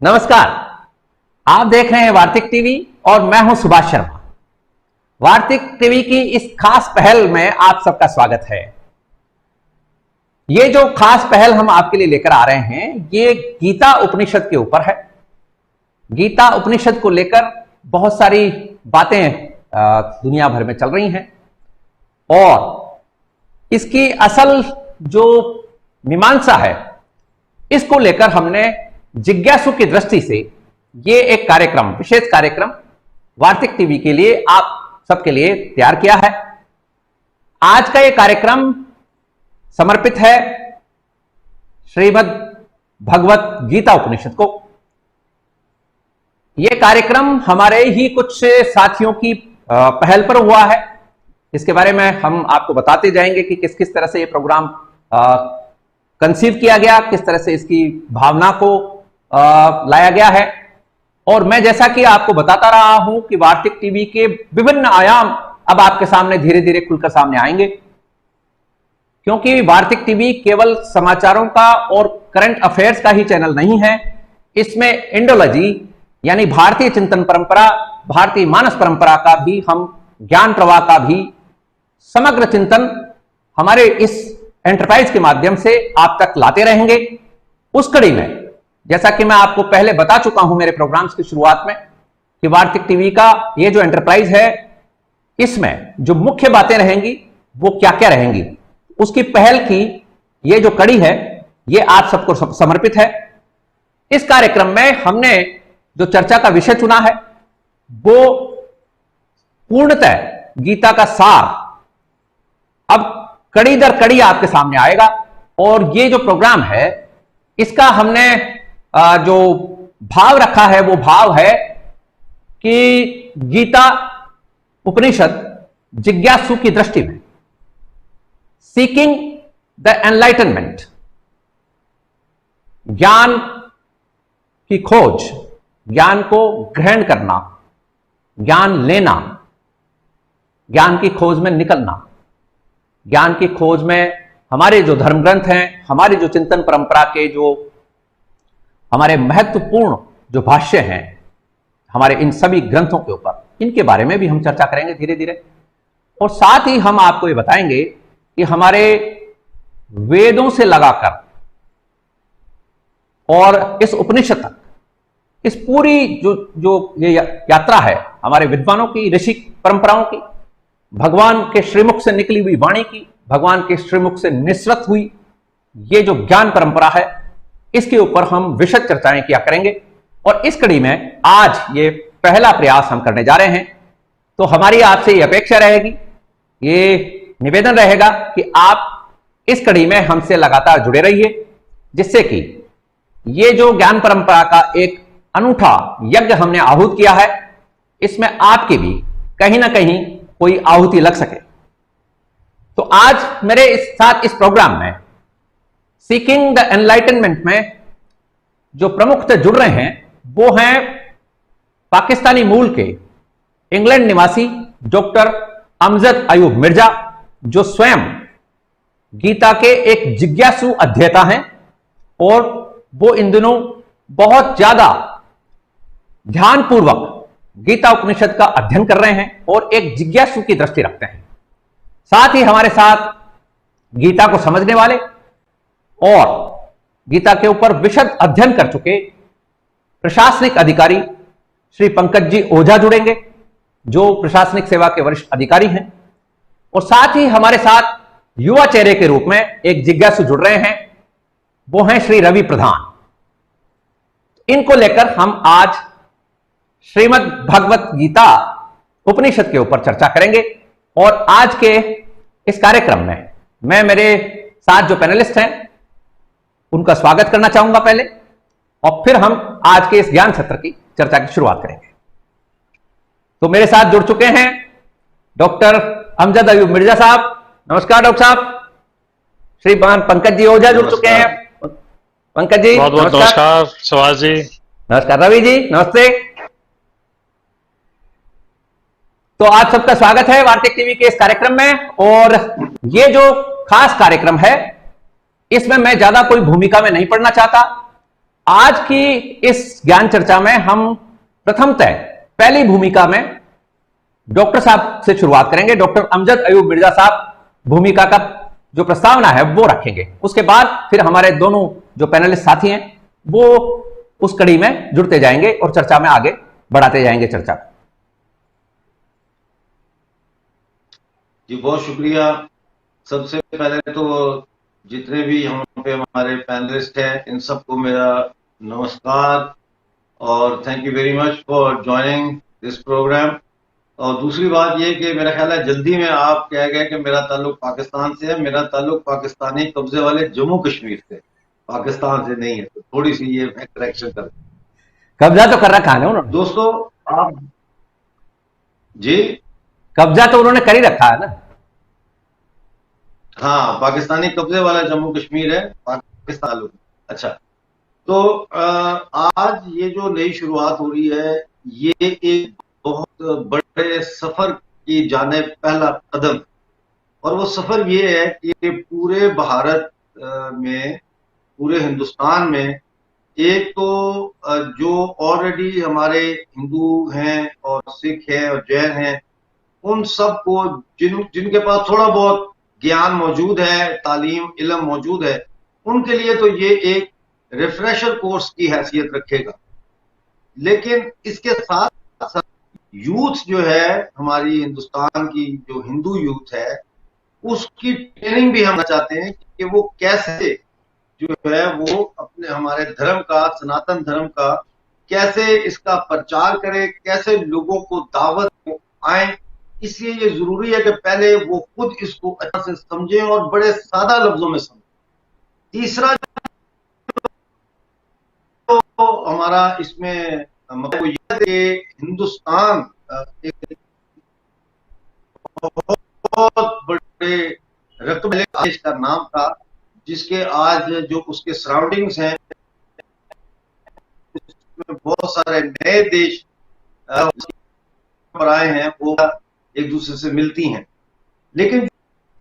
नमस्कार। आप देख रहे हैं वार्तिक टीवी और मैं हूं सुभाष शर्मा। वार्तिक टीवी की इस खास पहल में आप सबका स्वागत है। ये जो खास पहल हम आपके लिए लेकर आ रहे हैं ये गीता उपनिषद के ऊपर है। गीता उपनिषद को लेकर बहुत सारी बातें दुनिया भर में चल रही हैं और इसकी असल जो मीमांसा है इसको लेकर हमने जिज्ञासु की दृष्टि से ये एक कार्यक्रम, विशेष कार्यक्रम वार्तिक टीवी के लिए आप सबके लिए तैयार किया है। आज का ये कार्यक्रम समर्पित है श्रीमद् भगवत गीता उपनिषद को। यह कार्यक्रम हमारे ही कुछ साथियों की पहल पर हुआ है। इसके बारे में हम आपको बताते जाएंगे कि किस किस तरह से ये प्रोग्राम कंसीव किया गया, किस तरह से इसकी भावना को लाया गया है। और मैं जैसा कि आपको बताता रहा हूं कि वार्तिक टीवी के विभिन्न आयाम अब आपके सामने धीरे धीरे खुलकर सामने आएंगे, क्योंकि वार्तिक टीवी केवल समाचारों का और करंट अफेयर्स का ही चैनल नहीं है। इसमें इंडोलॉजी यानी भारतीय चिंतन परंपरा, भारतीय मानस परंपरा का भी, हम ज्ञान प्रवाह का भी समग्र चिंतन हमारे इस एंटरप्राइज के माध्यम से आप तक लाते रहेंगे। उस कड़ी में जैसा कि मैं आपको पहले बता चुका हूं मेरे प्रोग्राम्स की शुरुआत में कि वार्तिक टीवी का ये जो एंटरप्राइज है इसमें जो मुख्य बातें रहेंगी वो क्या क्या रहेंगी, उसकी पहल की ये जो कड़ी है ये आप सबको समर्पित है। इस कार्यक्रम में हमने जो चर्चा का विषय चुना है वो पूर्णतः गीता का सार अब कड़ी दर कड़ी आपके सामने आएगा। और ये जो प्रोग्राम है इसका हमने जो भाव रखा है वो भाव है कि गीता उपनिषद जिज्ञासु की दृष्टि में, सीकिंग द एनलाइटनमेंट, ज्ञान की खोज, ज्ञान को ग्रहण करना, ज्ञान लेना, ज्ञान की खोज में निकलना, ज्ञान की खोज में हमारे जो धर्म ग्रंथ हैं, हमारी जो चिंतन परंपरा के जो हमारे महत्वपूर्ण जो भाष्य हैं हमारे इन सभी ग्रंथों के ऊपर, इनके बारे में भी हम चर्चा करेंगे धीरे धीरे। और साथ ही हम आपको ये बताएंगे कि हमारे वेदों से लगाकर और इस उपनिषद तक, इस पूरी जो ये यात्रा है हमारे विद्वानों की, ऋषि परंपराओं की, भगवान के श्रीमुख से निकली हुई वाणी की, भगवान के श्रीमुख से निस्सृत हुई ये जो ज्ञान परंपरा है, इसके ऊपर हम विशद चर्चाएं किया करेंगे। और इस कड़ी में आज ये पहला प्रयास हम करने जा रहे हैं। तो हमारी आपसे ये अपेक्षा रहेगी, ये निवेदन रहेगा कि आप इस कड़ी में हमसे लगातार जुड़े रहिए, जिससे कि ये जो ज्ञान परंपरा का एक अनूठा यज्ञ हमने आहूत किया है इसमें आपके भी कहीं ना कहीं कोई आहुति लग सके। तो आज मेरे साथ इस प्रोग्राम में सीकिंग द एनलाइटनमेंट में जो प्रमुखतः जुड़ रहे हैं वो हैं पाकिस्तानी मूल के इंग्लैंड निवासी डॉक्टर अमजद अयूब मिर्जा, जो स्वयं गीता के एक जिज्ञासु अध्येता हैं और वो इन दिनों बहुत ज्यादा ध्यानपूर्वक गीता उपनिषद का अध्ययन कर रहे हैं और एक जिज्ञासु की दृष्टि रखते हैं। साथ ही हमारे साथ गीता को समझने वाले और गीता के ऊपर विशद अध्ययन कर चुके प्रशासनिक अधिकारी श्री पंकज जी ओझा जुड़ेंगे, जो प्रशासनिक सेवा के वरिष्ठ अधिकारी हैं। और साथ ही हमारे साथ युवा चेहरे के रूप में एक जिज्ञासु जुड़ रहे हैं, वो हैं श्री रवि प्रधान। इनको लेकर हम आज श्रीमद् भगवत गीता उपनिषद के ऊपर चर्चा करेंगे। और आज के इस कार्यक्रम में मैं मेरे साथ जो पैनलिस्ट हैं उनका स्वागत करना चाहूंगा पहले, और फिर हम आज के इस ज्ञान सत्र की चर्चा की शुरुआत करेंगे। तो मेरे साथ जुड़ चुके हैं डॉक्टर अमजद अयूब मिर्जा साहब। नमस्कार डॉक्टर साहब। श्री पंकज जी ओझा जुड़ चुके हैं। पंकज जी बहुत बहुत नमस्कार। सुभाष जी नमस्कार। रवि जी नमस्ते। तो आप सबका स्वागत है वार्तिक टीवी के इस कार्यक्रम में। और ये जो खास कार्यक्रम है इसमें मैं ज्यादा कोई भूमिका में नहीं पढ़ना चाहता। आज की इस ज्ञान चर्चा में हम प्रथमतः पहली भूमिका में डॉक्टर साहब से शुरुआत करेंगे। डॉक्टर अमजद अयूब मिर्जा साहब भूमिका का जो प्रस्तावना है वो रखेंगे। उसके बाद फिर हमारे दोनों जो पैनलिस्ट साथी हैं वो उस कड़ी में जुड़ते जाएंगे और चर्चा में आगे बढ़ाते जाएंगे चर्चा को। जी बहुत शुक्रिया। सबसे पहले तो जितने भी यहाँ पे हमारे पैनलिस्ट हैं इन सबको मेरा नमस्कार और thank you very much for joining this programme. और दूसरी बात ये कि मेरा ख्याल है जल्दी में आप कह गए कि मेरा ताल्लुक पाकिस्तान से है। मेरा ताल्लुक पाकिस्तानी कब्जे वाले जम्मू कश्मीर से, पाकिस्तान से नहीं है। तो थोड़ी सी ये करेक्शन कर, कब्जा तो कर रखा है ना उन्होंने दोस्तों। आप जी कब्जा तो उन्होंने कर ही रखा है ना। हाँ, पाकिस्तानी कब्जे वाला जम्मू कश्मीर है पाकिस्तान। अच्छा, तो आज ये जो नई शुरुआत हो रही है ये एक बहुत बड़े सफर की जाने पहला कदम, और वो सफर ये है कि पूरे भारत में, पूरे हिंदुस्तान में एक तो जो ऑलरेडी हमारे हिंदू हैं और सिख हैं और जैन हैं उन सबको जिनके पास थोड़ा बहुत ज्ञान मौजूद है, तालीम इल्म मौजूद है, उनके लिए तो ये एक रिफ्रेशर कोर्स की हैसियत रखेगा। लेकिन इसके साथ साथ यूथ जो है हमारी हिंदुस्तान की, जो हिंदू यूथ है, उसकी ट्रेनिंग भी हम चाहते हैं कि वो कैसे जो है वो अपने हमारे धर्म का, सनातन धर्म का कैसे इसका प्रचार करे, कैसे लोगों को दावत आए। इसलिए ये जरूरी है कि पहले वो खुद इसको अच्छे से समझें और बड़े सादा लफ्जों में समझें। तीसरा तो हमारा इसमें मतलब ये है कि हिंदुस्तान एक बहुत बड़े रकबे देश का नाम था, जिसके आज जो उसके सराउंडिंग्स हैं उसमें बहुत सारे नए देश पर आए हैं, वो एक दूसरे से मिलती हैं। लेकिन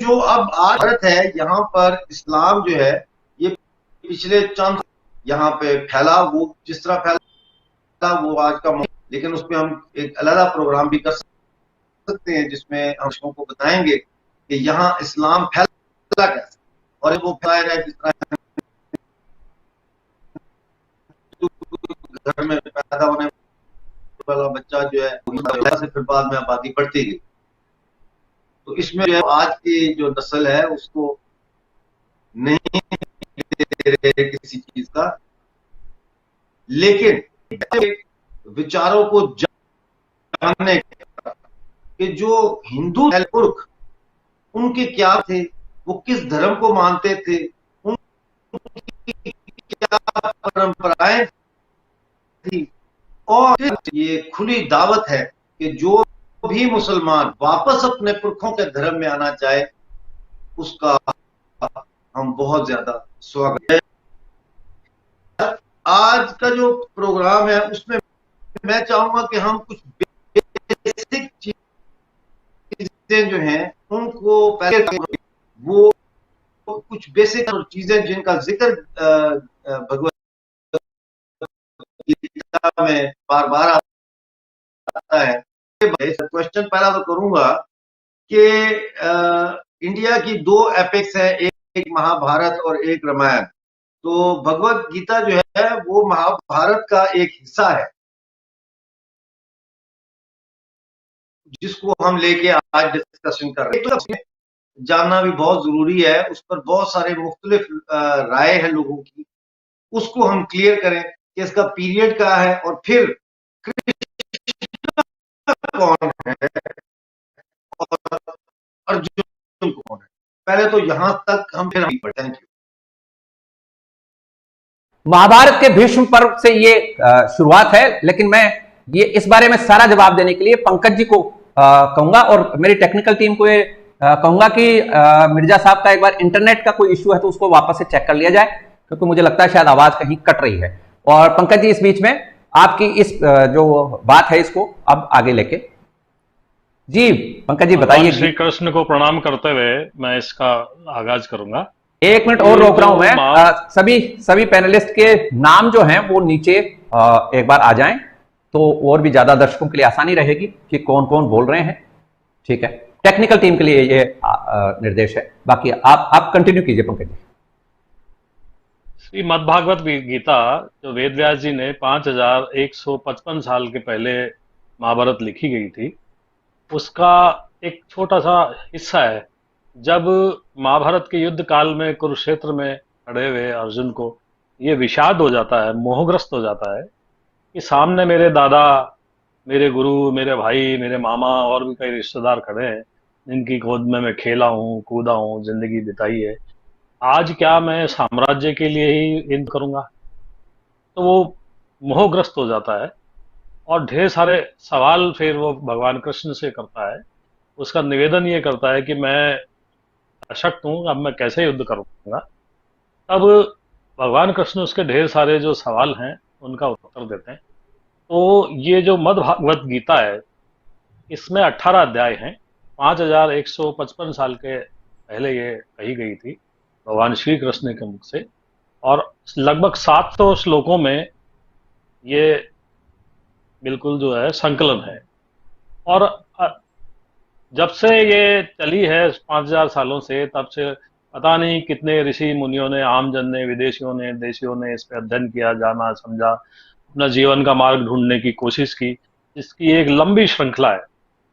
जो अब आज भारत है यहाँ पर इस्लाम जो है ये पिछले चंद यहाँ पे फैला, वो जिस तरह फैला वो आज का, लेकिन उसमें हम एक अलग प्रोग्राम भी कर सकते हैं जिसमें हम लोगों को बताएंगे कि यहाँ इस्लाम फैला कैसे और वो फैला रहा है। जिस तरह घर में पैदा होने वाला बच्चा जो है से फिर बाद में आबादी बढ़ती गई, तो इसमें आज की जो नस्ल है उसको नहीं दे रहे किसी चीज का, लेकिन विचारों को जानने कि जो हिंदू पुरख उनके क्या थे, वो किस धर्म को मानते थे, उनकी क्या परंपराएं थी, और ये खुली दावत है कि जो भी मुसलमान वापस अपने पुरखों के धर्म में आना चाहे उसका हम बहुत ज्यादा स्वागत है। आज का जो प्रोग्राम है उसमें मैं चाहूंगा कि हम कुछ बेसिक चीजें जो हैं उनको पहले, वो कुछ बेसिक चीजें जिनका जिक्र भगवत गीता में बार बार आता है। क्वेश्चन पहला तो करूंगा कि इंडिया की दो एपिक्स है, एक महाभारत और एक रामायण। तो भगवत गीता जो है वो महाभारत का एक हिस्सा है जिसको हम लेके आज डिस्कशन कर रहे हैं। तो जानना भी बहुत जरूरी है, उस पर बहुत सारे मुख्तलिफ राय है लोगों की, उसको हम क्लियर करें कि इसका पीरियड क्या है और फिर कृष्ण कौन है और अर्जुन कौन है। पहले तो यहां तक हम फिर थैंक यू। महाभारत के भीष्म पर्व से ये शुरुआत है, लेकिन मैं ये इस बारे में सारा जवाब देने के लिए पंकज जी को कहूंगा और मेरी टेक्निकल टीम को ये कहूंगा कि मिर्जा साहब का एक बार इंटरनेट का कोई इश्यू है तो उसको वापस से चेक कर लिया जाए, क्योंकि मुझे लगता है शायद आवाज कहीं कट रही है। और पंकज जी इस बीच में आपकी इस जो बात है इसको अब आगे लेके जी पंकज जी बताइए। श्री कृष्ण को प्रणाम करते हुए मैं इसका आगाज करूंगा। एक मिनट और ये रोक रहा हूं जो मैं। सभी सभी पैनलिस्ट के नाम जो हैं वो नीचे एक बार आ जाएं, तो और भी ज्यादा दर्शकों के लिए आसानी रहेगी कि कौन कौन बोल रहे हैं। ठीक है, टेक्निकल टीम के लिए ये निर्देश है। बाकी आप कंटिन्यू कीजिए पंकज जी। श्रीमद्भागवत गीता जो वेद व्यास जी ने 5155 साल के पहले महाभारत लिखी गई थी, उसका एक छोटा सा हिस्सा है। जब महाभारत के युद्ध काल में कुरुक्षेत्र में खड़े हुए अर्जुन को ये विषाद हो जाता है, मोहग्रस्त हो जाता है कि सामने मेरे दादा, मेरे गुरु, मेरे भाई, मेरे मामा और भी कई रिश्तेदार खड़े हैं जिनकी गोद में मैं खेला हूँ, कूदा हूँ, जिंदगी बिताई है। आज क्या मैं साम्राज्य के लिए ही युद्ध करूंगा? तो वो मोहग्रस्त हो जाता है और ढेर सारे सवाल फिर वो भगवान कृष्ण से करता है। उसका निवेदन ये करता है कि मैं अशक्त हूं, अब मैं कैसे युद्ध करूंगा? तब भगवान कृष्ण उसके ढेर सारे जो सवाल हैं उनका उत्तर देते हैं। तो ये जो मद् भागवत गीता है, इसमें 18 अध्याय हैं। 5155 साल के पहले ये कही गई थी भगवान श्री कृष्ण के मुख से, और लगभग 700 श्लोकों में ये बिल्कुल जो है संकलन है। और जब से ये चली है 5000 सालों से, तब से पता नहीं कितने ऋषि मुनियों ने, आमजन ने, विदेशियों ने, देशियों ने इस पे अध्ययन किया, जाना, समझा, अपना जीवन का मार्ग ढूंढने की कोशिश की। इसकी एक लंबी श्रृंखला है।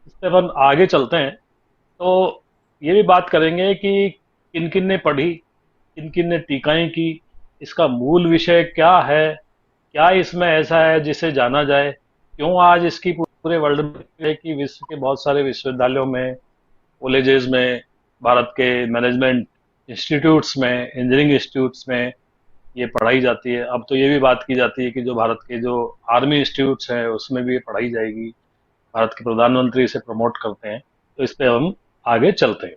इस पे अपन आगे चलते हैं तो ये भी बात करेंगे कि किन किन ने पढ़ी, किन किन ने टीकाएं की, इसका मूल विषय क्या है, क्या इसमें ऐसा है जिसे जाना जाए, क्यों आज इसकी पूरे वर्ल्ड में, कि विश्व के बहुत सारे विश्वविद्यालयों में, कॉलेजेस में, भारत के मैनेजमेंट इंस्टीट्यूट्स में, इंजीनियरिंग इंस्टीट्यूट्स में ये पढ़ाई जाती है। अब तो ये भी बात की जाती है कि जो भारत के जो आर्मी इंस्टीट्यूट्स हैं उसमें भी ये पढ़ाई जाएगी। भारत के प्रधानमंत्री इसे प्रमोट करते हैं। तो इस पे हम आगे चलते हैं।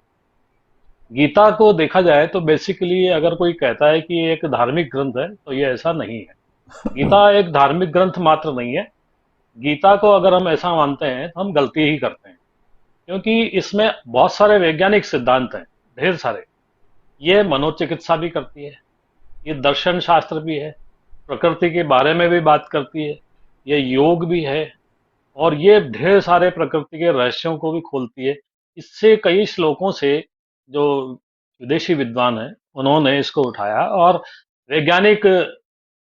गीता को देखा जाए तो बेसिकली अगर कोई कहता है कि ये एक धार्मिक ग्रंथ है, तो ये ऐसा नहीं है। गीता एक धार्मिक ग्रंथ मात्र नहीं है। गीता को अगर हम ऐसा मानते हैं तो हम गलती ही करते हैं, क्योंकि इसमें बहुत सारे वैज्ञानिक सिद्धांत हैं, ढेर सारे। ये मनोचिकित्सा भी करती है, ये दर्शन शास्त्र भी है, प्रकृति के बारे में भी बात करती है, ये योग भी है, और ये ढेर सारे प्रकृति के रहस्यों को भी खोलती है। इससे कई श्लोकों से जो विदेशी विद्वान हैं उन्होंने इसको उठाया और वैज्ञानिक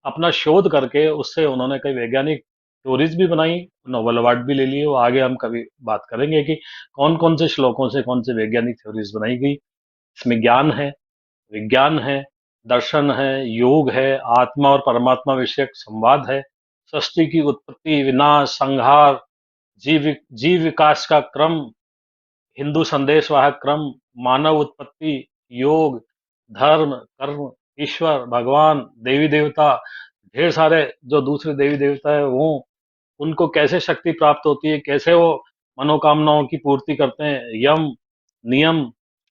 अपना शोध करके उससे उन्होंने कई वैज्ञानिक थ्योरीज भी बनाई, नोबेल अवार्ड भी ले लिए। वो आगे हम कभी बात करेंगे कि कौन कौन से श्लोकों से कौन से वैज्ञानिक थ्योरीज बनाई गई। इसमें ज्ञान है, विज्ञान है, दर्शन है, योग है, आत्मा और परमात्मा विषयक संवाद है, सृष्टि की उत्पत्ति, विनाश, संहार, जीव विकास का क्रम, हिंदू संदेशवाहक क्रम, मानव उत्पत्ति, योग, धर्म, कर्म, ईश्वर, भगवान, देवी देवता, ढेर सारे जो दूसरे देवी देवता है वो, उनको कैसे शक्ति प्राप्त होती है, कैसे वो मनोकामनाओं की पूर्ति करते हैं, यम, नियम,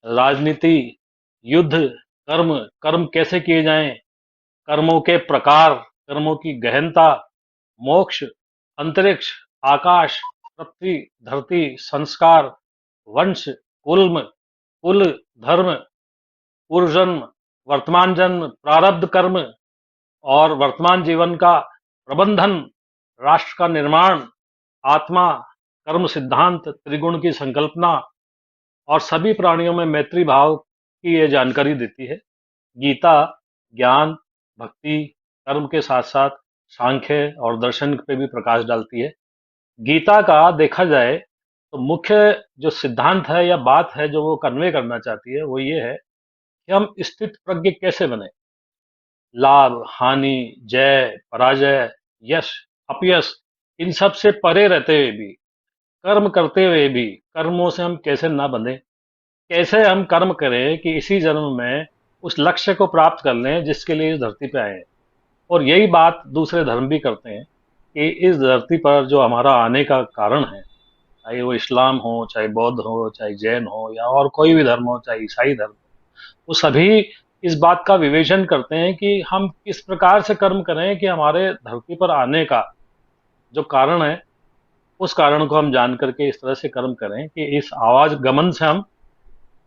राजनीति, युद्ध, कर्म, कर्म कैसे किए जाएं, कर्मों के प्रकार, कर्मों की गहनता, मोक्ष, अंतरिक्ष, आकाश, पृथ्वी, धरती, संस्कार, वंश, कुल्म, कुल, धर्म, पूर्व जन्म, वर्तमान जन्म, प्रारब्ध कर्म और वर्तमान जीवन का प्रबंधन, राष्ट्र का निर्माण, आत्मा, कर्म सिद्धांत, त्रिगुण की संकल्पना, और सभी प्राणियों में मैत्री भाव की ये जानकारी देती है। गीता ज्ञान, भक्ति, कर्म के साथ साथ सांख्य और दर्शन पे भी प्रकाश डालती है। गीता का देखा जाए तो मुख्य जो सिद्धांत है या बात है जो वो कन्वे करना चाहती है, वो ये है कि हम स्थित प्रज्ञ कैसे बने। लाभ, हानि, जय, पराजय, यश, अपयश, इन सब से परे रहते हुए भी, कर्म करते हुए भी, कर्मों से हम कैसे ना बंधे, कैसे हम कर्म करें कि इसी जन्म में उस लक्ष्य को प्राप्त कर लें जिसके लिए इस धरती पे आए हैं। और यही बात दूसरे धर्म भी करते हैं कि इस धरती पर जो हमारा आने का कारण है, चाहे वो इस्लाम हो, चाहे बौद्ध हो, चाहे जैन हो, या और कोई भी धर्म हो, चाहे ईसाई धर्म, वो सभी इस बात का विवेचन करते हैं कि हम किस प्रकार से कर्म करें कि हमारे धरती पर आने का जो कारण है, उस कारण को हम जान करके इस तरह से कर्म करें कि इस आवाज गमन से हम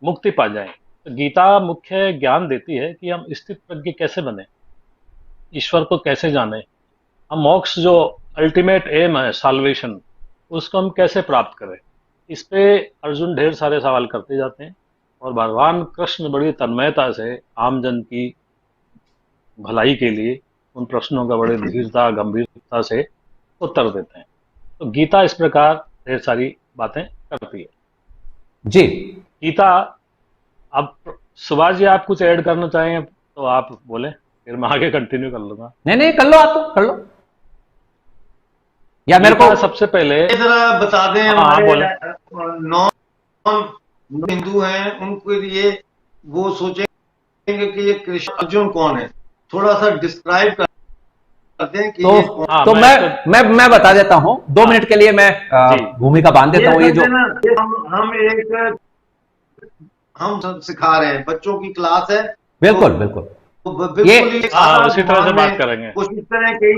मुक्ति पा जाएं। तो गीता मुख्य ज्ञान देती है कि हम स्थित प्रज्ञ कैसे बने, ईश्वर को कैसे जाने, हम मोक्ष जो अल्टीमेट एम है साल्वेशन, उसको हम कैसे प्राप्त करें। इस पे अर्जुन ढेर सारे सवाल करते जाते हैं और भगवान कृष्ण बड़ी तन्मयता से आमजन की भलाई के लिए उन प्रश्नों का बड़े धीरता गंभीरता से उत्तर देते हैं। तो गीता इस प्रकार ढेर सारी बातें करती है। जी गीता, अब सुभाष जी आप कुछ ऐड करना चाहें तो आप बोलें, फिर मैं आगे कंटिन्यू कर लूंगा। नहीं नहीं, कर लो, आप तो कर लो, या मेरे को सबसे पहले जरा बता दें। हाँ, हमारे नॉन हिंदू हैं, उनके लिए वो सोचेंगे कि ये कृष्ण अर्जुन कौन है, थोड़ा सा डिस्क्राइब करते हैं कि ये कौन। तो मैं बता देता हूं, 2 मिनट के लिए मैं भूमिका बांध देता हूं। ये जो हम सब सिखा रहे हैं, बच्चों की क्लास है, बिल्कुल बिल्कुल, ये उसी तरह से बात करेंगे। कोशिश करें कि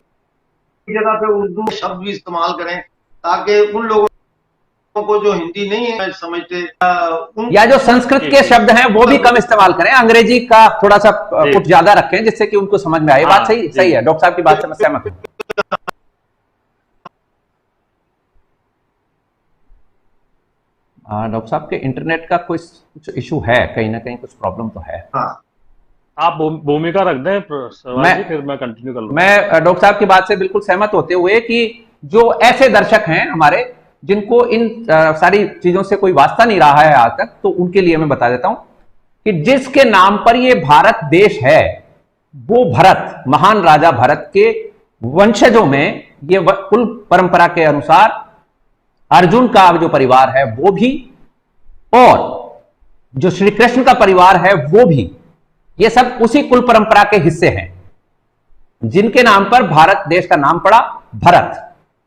जगह पे उर्दू शब्द भी इस्तेमाल करें, ताकि उन लोगों को जो हिंदी नहीं समझते या जो संस्कृत के शब्द हैं वो भी कम इस्तेमाल करें, अंग्रेजी का थोड़ा सा कुछ ज्यादा रखें जिससे कि उनको समझ में आए। बात सही है, डॉक्टर साहब की बात से मैं सहमत हूं। डॉक्टर साहब के इंटरनेट का कुछ इशू है, कहीं ना कहीं कुछ प्रॉब्लम तो है। हाँ, आप भूमिका रख दें, फिर मैं कंटिन्यू कर लूंगा। मैं डॉक्टर साहब की बात से बिल्कुल सहमत होते हुए कि जो ऐसे दर्शक हैं हमारे जिनको इन सारी चीजों से कोई वास्ता नहीं रहा है आज तक, तो उनके लिए मैं बता देता हूं कि जिसके नाम पर ये भारत देश है वो भरत, महान राजा भरत के वंशजों में ये कुल परंपरा के अनुसार अर्जुन का जो परिवार है वो भी, और जो श्री कृष्ण का परिवार है वो भी, ये सब उसी कुल परंपरा के हिस्से हैं जिनके नाम पर भारत देश का नाम पड़ा भरत।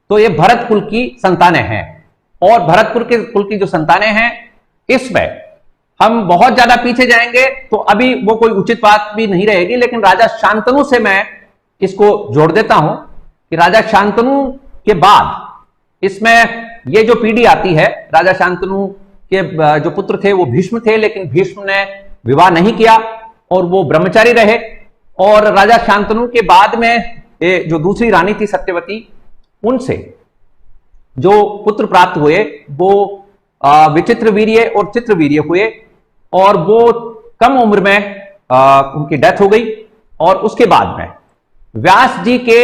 तो ये भरत कुल की संतानें हैं, और भरत कुल की जो संतानें हैं, इसमें हम बहुत ज्यादा पीछे जाएंगे तो अभी वो कोई उचित बात भी नहीं रहेगी, लेकिन राजा शांतनु से मैं इसको जोड़ देता हूं कि राजा शांतनु के बाद इसमें ये जो पीढ़ी आती है, राजा शांतनु के जो पुत्र थे वो भीष्म थे, लेकिन भीष्म ने विवाह नहीं किया और वो ब्रह्मचारी रहे। और राजा शांतनु के बाद में जो दूसरी रानी थी सत्यवती, उनसे जो पुत्र प्राप्त हुए वो विचित्र वीर्य और चित्रवीर्य हुए, और वो कम उम्र में उनकी डेथ हो गई। और उसके बाद में व्यास जी के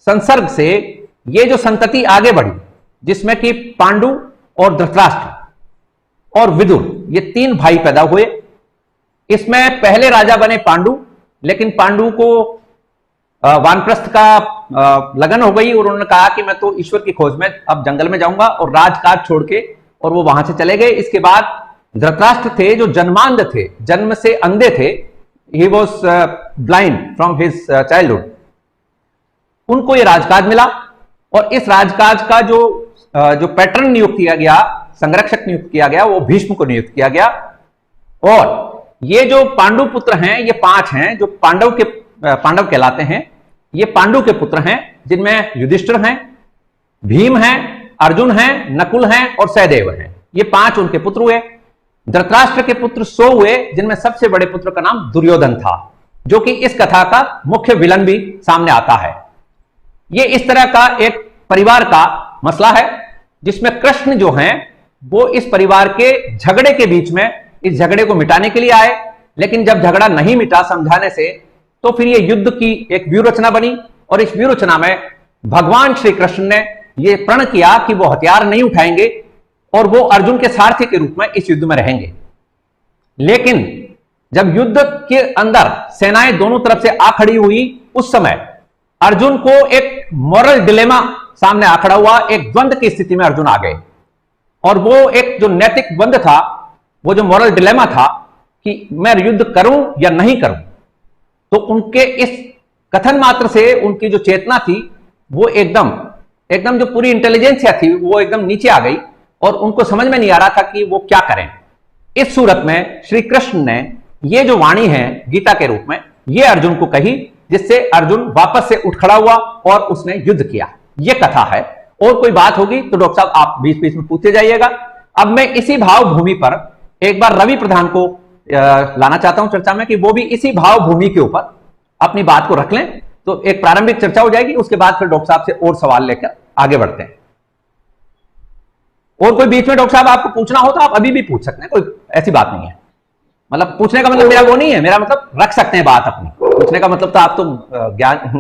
संसर्ग से ये जो संतति आगे बढ़ी, जिसमें कि पांडु और धृतराष्ट्र और विदुर, ये 3 भाई पैदा हुए। इसमें पहले राजा बने पांडु, लेकिन पांडु को वानप्रस्थ का लगन हो गई और उन्होंने कहा कि मैं तो ईश्वर की खोज में अब जंगल में जाऊंगा, और राजकाज छोड़ के, और वो वहां से चले गए। इसके बाद धृतराष्ट्र थे जो जन्मांध थे, जन्म से अंधे थे, he was blind from his childhood, उनको ये राजकाज मिला। और इस राजकाज का जो पैटर्न नियुक्त किया गया, संरक्षक नियुक्त किया गया, वो भीष्म को नियुक्त किया गया। और ये जो पांडु पुत्र हैं, ये 5 हैं जो पांडव कहलाते हैं। ये पांडु के पुत्र हैं, जिनमें युधिष्ठिर हैं, भीम हैं, अर्जुन हैं, नकुल हैं और सहदेव हैं। ये 5 उनके पुत्र हुए। धृतराष्ट्र के पुत्र 100 हुए, जिनमें सबसे बड़े पुत्र का नाम दुर्योधन था, जो कि इस कथा का मुख्य विलन भी सामने आता है। ये इस तरह का एक परिवार का मसला है, जिसमें कृष्ण जो हैं वो इस परिवार के झगड़े के बीच में इस झगड़े को मिटाने के लिए आए। लेकिन जब झगड़ा नहीं मिटा समझाने से, तो फिर ये युद्ध की एक व्यूह रचना बनी, और इस व्यूह रचना में भगवान श्री कृष्ण ने ये प्रण किया कि वो हथियार नहीं उठाएंगे और वो अर्जुन के सारथी के रूप में इस युद्ध में रहेंगे। लेकिन जब युद्ध के अंदर सेनाएं दोनों तरफ से आ खड़ी हुई, उस समय अर्जुन को एक मॉरल डिलेमा सामने आ खड़ा हुआ, एक द्वंद्व की स्थिति में अर्जुन आ गए। और वो एक जो नैतिक द्वंद्व था, वो जो मॉरल डिलेमा था कि मैं युद्ध करूं या नहीं करूं, तो उनके इस कथन मात्र से उनकी जो चेतना थी वो एकदम जो पूरी इंटेलिजेंसिया थी वो एकदम नीचे आ गई, और उनको समझ में नहीं आ रहा था कि वो क्या करें। इस सूरत में श्री कृष्ण ने ये जो वाणी है गीता के रूप में, ये अर्जुन को कही, जिससे अर्जुन वापस से उठ खड़ा हुआ और उसने युद्ध किया। ये कथा है। और कोई बात होगी तो डॉक्टर साहब आप बीच बीच में पूछते जाइएगा। अब मैं इसी भाव भूमि पर एक बार रवि प्रधान को लाना चाहता हूं चर्चा में कि वो भी इसी भावभूमि के ऊपर अपनी बात को रख लें, तो एक प्रारंभिक चर्चा हो जाएगी। उसके बाद फिर डॉक्टर साहब से और सवाल लेकर आगे बढ़ते हैं। और कोई बीच में डॉक्टर साहब आपको पूछना हो तो आप अभी भी पूछ सकते हैं, कोई ऐसी बात नहीं है। मतलब पूछने का मतलब मेरा वो नहीं है, मेरा मतलब रख सकते हैं बात अपनी। पूछने का मतलब तो आप तो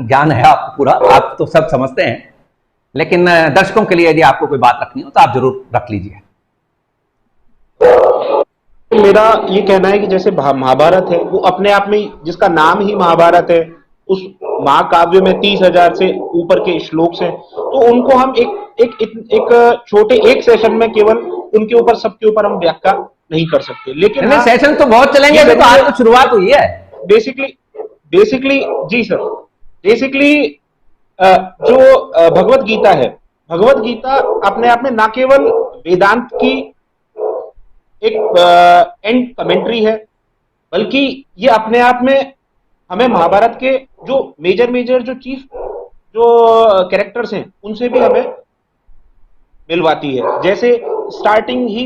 ज्ञान है आपको पूरा, आप तो सब समझते हैं, लेकिन दर्शकों के लिए यदि आपको कोई बात रखनी हो तो आप जरूर रख लीजिए। मेरा ये कहना है कि जैसे महाभारत है, वो अपने आप में, जिसका नाम ही महाभारत है, उस महाकाव्य में 30,000 से ऊपर के श्लोक हैं, तो उनको हम एक छोटे एक सेशन में केवल उनके ऊपर, सबके ऊपर हम व्याख्या नहीं कर सकते। लेकिन नहीं, सेशन तो बहुत चलेंगे, अभी तो आज तो शुरुआत हुई है। बेसिकली जी सर, बेसिकली जो भगवत गीता है, भगवत गीता अपने आप में ना केवल वेदांत की एक एंड कमेंट्री है, बल्कि ये अपने आप में हमें महाभारत के जो मेजर जो चीफ जो कैरेक्टर्स हैं उनसे भी हमें मिलवाती है। जैसे स्टार्टिंग ही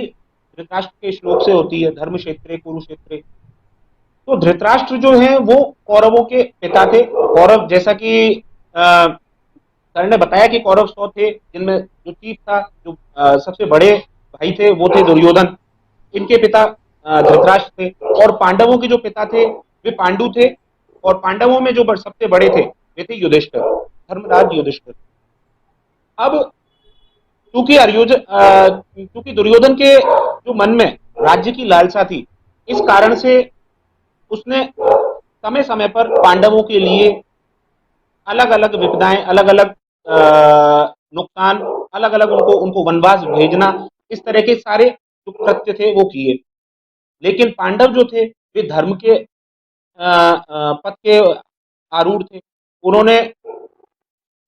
धृतराष्ट्र के श्लोक से होती है, धर्म क्षेत्रे कुरुक्षेत्रे। तो धृतराष्ट्र जो है वो कौरवों के पिता थे। कौरव, जैसा कि सर ने बताया कि कौरव 100 थे, जिनमें जो चीफ था, जो सबसे बड़े भाई थे, वो थे दुर्योधन। इनके पिता धृतराष्ट्र थे। और पांडवों के जो पिता थे वे पांडु थे। और पांडवों में जो सबसे बड़े थे वे थे युधिष्ठिर, धर्मराज युधिष्ठिर। अब क्योंकि दुर्योधन के जो मन में राज्य की लालसा थी, इस कारण से उसने समय समय पर पांडवों के लिए अलग अलग विपदाएं, अलग अलग नुकसान, अलग अलग उनको वनवास भेजना, इस तरह के सारे जो कृत्य थे वो किए। लेकिन पांडव जो थे वे धर्म के पथ के आरूढ़ थे। उन्होंने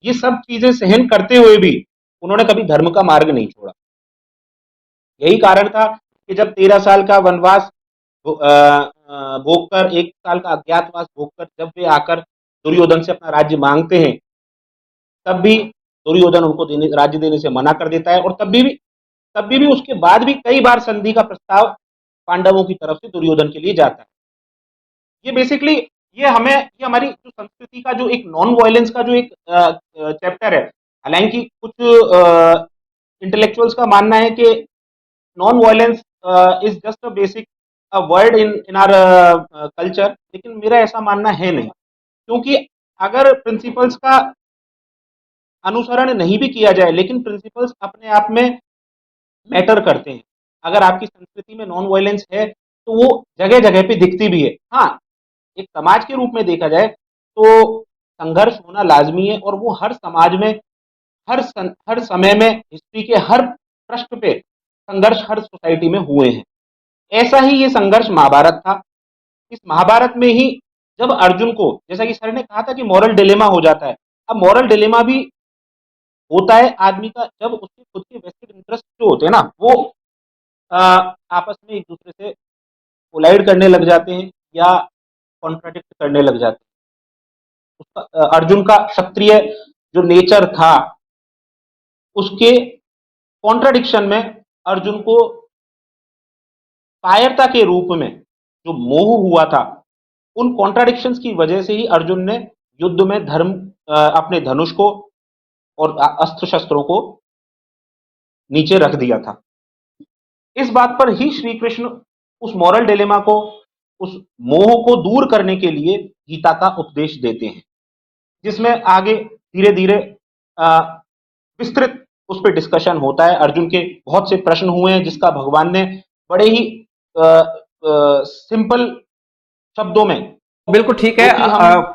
ये सब चीजें सहन करते हुए भी उन्होंने कभी धर्म का मार्ग नहीं छोड़ा। यही कारण था कि जब 13 साल का वनवास भोगकर, 1 साल का अज्ञातवास भोगकर जब वे आकर दुर्योधन से अपना राज्य मांगते हैं, तब भी दुर्योधन उनको राज्य देने से मना कर देता है। और तब भी उसके बाद भी कई बार संधि का प्रस्ताव पांडवों की तरफ से दुर्योधन के लिए जाता है। ये बेसिकली ये हमारी जो संस्कृति का जो एक नॉन वायलेंस का जो एक चैप्टर है। हालांकि कुछ इंटेलेक्चुअल्स का मानना है कि non violence is just a basic word in our culture, लेकिन मेरा ऐसा मानना है नहीं। क्योंकि अगर प्रिंसिपल्स का अनुसरण नहीं भी किया जाए, लेकिन प्रिंसिपल्स अपने आप में मैटर करते हैं। अगर आपकी संस्कृति में नॉन वायलेंस है तो वो जगह जगह पे दिखती भी है। हाँ, एक समाज के रूप में देखा जाए तो संघर्ष होना लाजमी है, और वो हर समाज में, हर समय में, हिस्ट्री के हर पृष्ठ पे संघर्ष हर सोसाइटी में हुए हैं। ऐसा ही ये संघर्ष महाभारत था। इस महाभारत में ही जब अर्जुन को, जैसा कि सर ने कहा था कि मॉरल डिलेमा हो जाता है, अब मॉरल डिलेमा भी होता है आदमी का जब उसके खुद के वेस्टेड इंटरेस्ट जो होते हैं ना, वो आपस में एक दूसरे से कोलाइड करने लग जाते हैं या कॉन्ट्राडिक्ट करने लग जाते हैं। अर्जुन का क्षत्रिय जो नेचर था, उसके कॉन्ट्राडिक्शन में अर्जुन को कायरता के रूप में जो मोह हुआ था, उन कॉन्ट्राडिक्शंस की वजह से ही अर्जुन ने युद्ध में अपने धनुष को और अस्त्र शस्त्रों को नीचे रख दिया था। इस बात पर ही श्री कृष्ण उस मॉरल डिलेमा को, उस मोह को दूर करने के लिए गीता का उपदेश देते हैं, जिसमें आगे धीरे धीरे विस्तृत उस पर डिस्कशन होता है। अर्जुन के बहुत से प्रश्न हुए हैं, जिसका भगवान ने बड़े ही सिंपल शब्दों में, बिल्कुल ठीक है।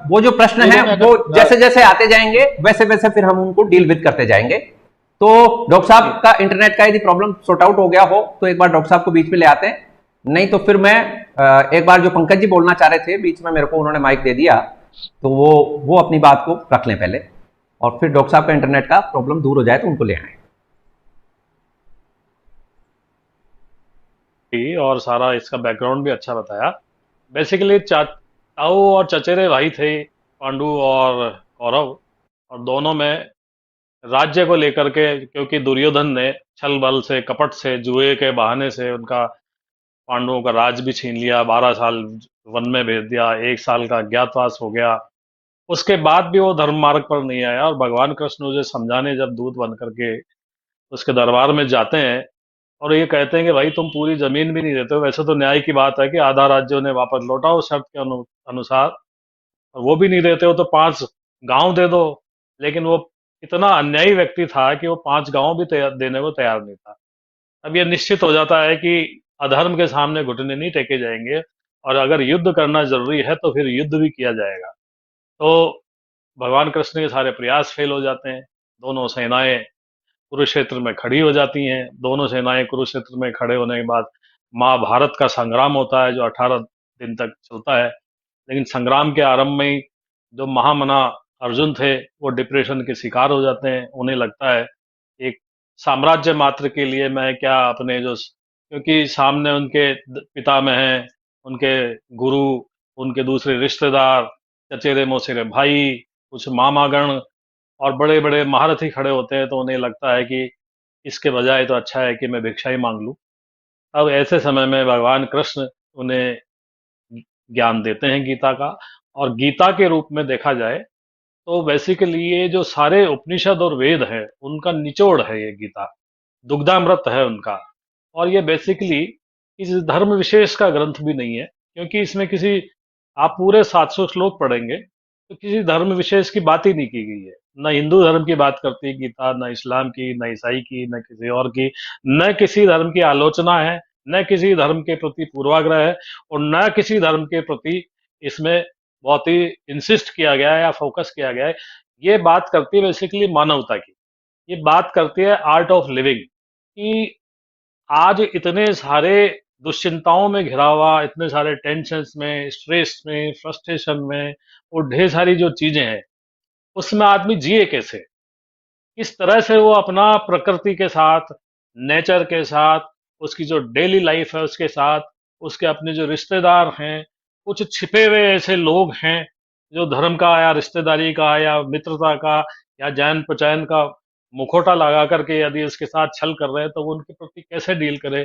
वो जो प्रश्न है वो जैसे जैसे आते जाएंगे वैसे वैसे फिर हम उनको डील विद करते जाएंगे। तो डॉक्टर साहब का इंटरनेट का यदि प्रॉब्लम सॉर्ट आउट हो गया हो तो एक बार डॉक्टर साहब को बीच में ले आते हैं, नहीं तो फिर मैं एक बार जो पंकज जी बोलना चाह रहे थे बीच में, मेरे को उन्होंने माइक दे दिया, तो वो अपनी बात को रख लें पहले, और फिर डॉक्टर साहब का इंटरनेट का प्रॉब्लम दूर हो जाए तो उनको ले आए। और सारा इसका बैकग्राउंड भी अच्छा बताया। बेसिकली ताऊ और चचेरे भाई थे, पांडु और कौरव, और दोनों में राज्य को लेकर के, क्योंकि दुर्योधन ने छल बल से, कपट से, जुए के बहाने से उनका पांडवों का राज भी छीन लिया, 12 साल वन में भेज दिया, 1 साल का अज्ञातवास हो गया। उसके बाद भी वो धर्म मार्ग पर नहीं आया, और भगवान कृष्ण उसे समझाने जब दूत बन करके उसके दरबार में जाते हैं और ये कहते हैं कि भाई तुम पूरी जमीन भी नहीं देते हो, वैसे तो न्याय की बात है कि आधा राज्य उन्हें वापस लौटाओ शर्त के अनुसार, और वो भी नहीं देते हो तो 5 गांव दे दो। लेकिन वो इतना अन्यायी व्यक्ति था कि वो 5 गांव भी देने को तैयार नहीं था। अब ये निश्चित हो जाता है कि अधर्म के सामने घुटने नहीं टेके जाएंगे, और अगर युद्ध करना जरूरी है तो फिर युद्ध भी किया जाएगा। तो भगवान कृष्ण के सारे प्रयास फेल हो जाते हैं। दोनों सेनाएं कुरुक्षेत्र में खड़ी हो जाती हैं। दोनों सेनाएं कुरुक्षेत्र में खड़े होने के बाद महाभारत का संग्राम होता है, जो 18 दिन तक चलता है। लेकिन संग्राम के आरंभ में ही जो महामना अर्जुन थे वो डिप्रेशन के शिकार हो जाते हैं। उन्हें लगता है एक साम्राज्य मात्र के लिए मैं क्या अपने जो, क्योंकि सामने उनके पितामह हैं, उनके गुरु, उनके दूसरे रिश्तेदार, चचेरे मौसेरे भाई, कुछ मामागण और बड़े बड़े महारथी खड़े होते हैं, तो उन्हें लगता है कि इसके बजाय तो अच्छा है कि मैं भिक्षा ही मांग लूं। अब ऐसे समय में भगवान कृष्ण उन्हें ज्ञान देते हैं गीता का, और गीता के रूप में देखा जाए तो बेसिकली ये जो सारे उपनिषद और वेद हैं उनका निचोड़ है ये गीता, दुग्धामृत है उनका। और ये बेसिकली इस धर्म विशेष का ग्रंथ भी नहीं है, क्योंकि इसमें किसी, आप पूरे 700 श्लोक पढ़ेंगे तो किसी धर्म विशेष की बात ही नहीं की गई है। न हिंदू धर्म की बात करती है गीता, न इस्लाम की, न ईसाई की, न किसी और की, न किसी धर्म की आलोचना है, न किसी धर्म के प्रति पूर्वाग्रह है, और न किसी धर्म के प्रति इसमें बहुत ही इंसिस्ट किया गया है या फोकस किया गया है। ये बात करती है बेसिकली मानवता की, ये बात करती है आर्ट ऑफ लिविंग, कि आज इतने सारे दुश्चिंताओं में घिरा हुआ, इतने सारे टेंशन्स में, स्ट्रेस में, फ्रस्ट्रेशन में, और ढेर सारी जो चीजें हैं उसमें आदमी जिए कैसे, किस तरह से वो अपना प्रकृति के साथ, नेचर के साथ, उसकी जो डेली लाइफ है उसके साथ, उसके अपने जो रिश्तेदार हैं, कुछ छिपे हुए ऐसे लोग हैं जो धर्म का या रिश्तेदारी का या मित्रता का या जान पहचान का मुखौटा लगा करके यदि उसके साथ छल कर रहे हैं, तो वो उनके प्रति कैसे डील करे,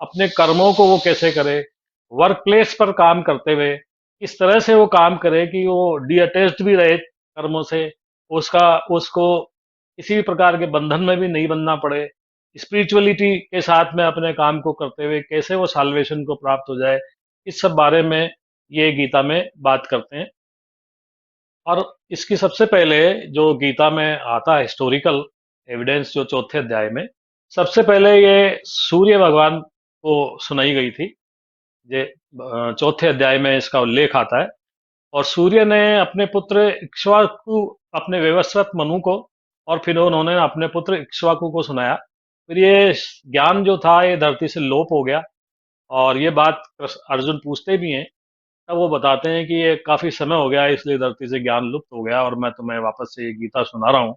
अपने कर्मों को वो कैसे करे, वर्क प्लेस पर काम करते हुए किस तरह से वो काम करे कि वो डी अटैच्ड भी रहे कर्मों से, उसको किसी भी प्रकार के बंधन में भी नहीं बनना पड़े, स्पिरिचुअलिटी के साथ में अपने काम को करते हुए कैसे वो साल्वेशन को प्राप्त हो जाए। इस सब बारे में ये गीता में बात करते हैं। और इसकी सबसे पहले जो गीता में आता है हिस्टोरिकल एविडेंस, जो चौथे अध्याय में सबसे पहले ये सूर्य भगवान को सुनाई गई थी। ये चौथे अध्याय में इसका उल्लेख आता है, और सूर्य ने अपने पुत्र इक्ष्वाकु, अपने वैवस्वत मनु को, और फिर उन्होंने अपने पुत्र इक्ष्वाकु को सुनाया। फिर ये ज्ञान जो था ये धरती से लोप हो गया, और ये बात अर्जुन पूछते भी हैं, तब वो बताते हैं कि ये काफी समय हो गया इसलिए धरती से ज्ञान लुप्त हो गया, और मैं तुम्हें वापस से ये गीता सुना रहा हूँ।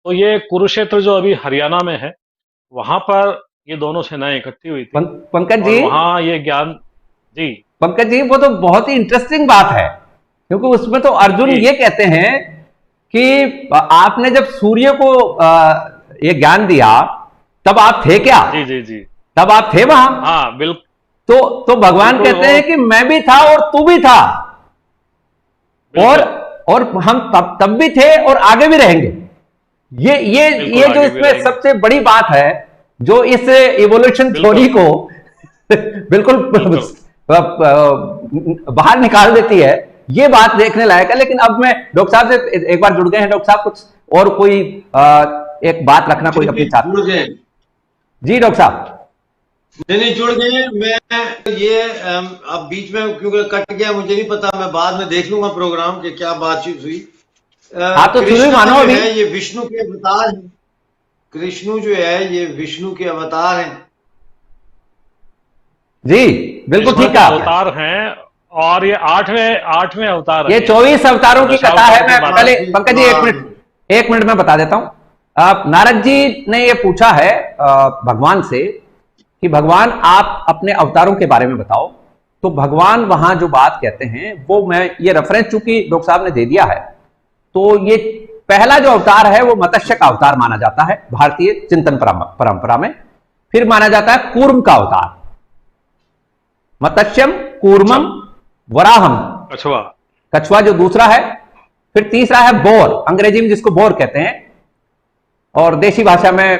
तो ये कुरुक्षेत्र जो अभी हरियाणा में है, वहां पर ये दोनों सेनाएं इकट्ठी हुई थी। पंकज जी, वहां ये ज्ञान, जी पंकज जी, वो तो बहुत ही इंटरेस्टिंग बात है, क्योंकि उसमें तो अर्जुन ये कहते हैं कि आपने जब सूर्य को ये ज्ञान दिया तब आप थे क्या? जी जी जी, तब आप थे वहां? हाँ बिल्कुल। तो भगवान कहते हैं कि मैं भी था और तू भी था, और हम तब भी थे और आगे भी रहेंगे। ये जो इसमें सबसे बड़ी बात है, जो इस इवोल्यूशन थ्योरी को बिल्कुल बाहर निकाल देती है, ये बात देखने लायक है। लेकिन अब मैं डॉक्टर साहब से एक बार जुड़ गए हैं। डॉक्टर साहब कुछ और कोई एक बात रखना कोई अपनी चाहते? जी डॉक्टर साहब। नहीं जुड़ गए। मैं ये अब बीच में क्योंकि कट गया, मुझे नहीं पता, मैं बाद में देख लूंगा प्रोग्राम के क्या बातचीत हुई। आप तो शुरू मानो अभी। ये विष्णु के अवतार हैं। कृष्ण जो है ये विष्णु के अवतार हैं। जी बिल्कुल ठीक कहा। अवतार हैं, और ये आठवें अवतार, ये 24 अवतारों की कथा है। मैं पहले पंकज जी एक मिनट में बता देता हूं। नारद जी ने ये पूछा है भगवान से कि भगवान आप अपने अवतारों के बारे में बताओ। तो भगवान वहां जो बात कहते हैं वो, मैं ये रेफरेंस चूंकि डॉक्टर साहब ने दे दिया है, तो ये पहला जो अवतार है वो मत्स्य का अवतार माना जाता है भारतीय चिंतन परंपरा में। फिर माना जाता है कूर्म का अवतार, मत्स्यम, कूर्मम, वराहम, कछुआ। कछुआ जो दूसरा है। फिर तीसरा है बोर, अंग्रेजी में जिसको बोर कहते हैं, और देशी भाषा में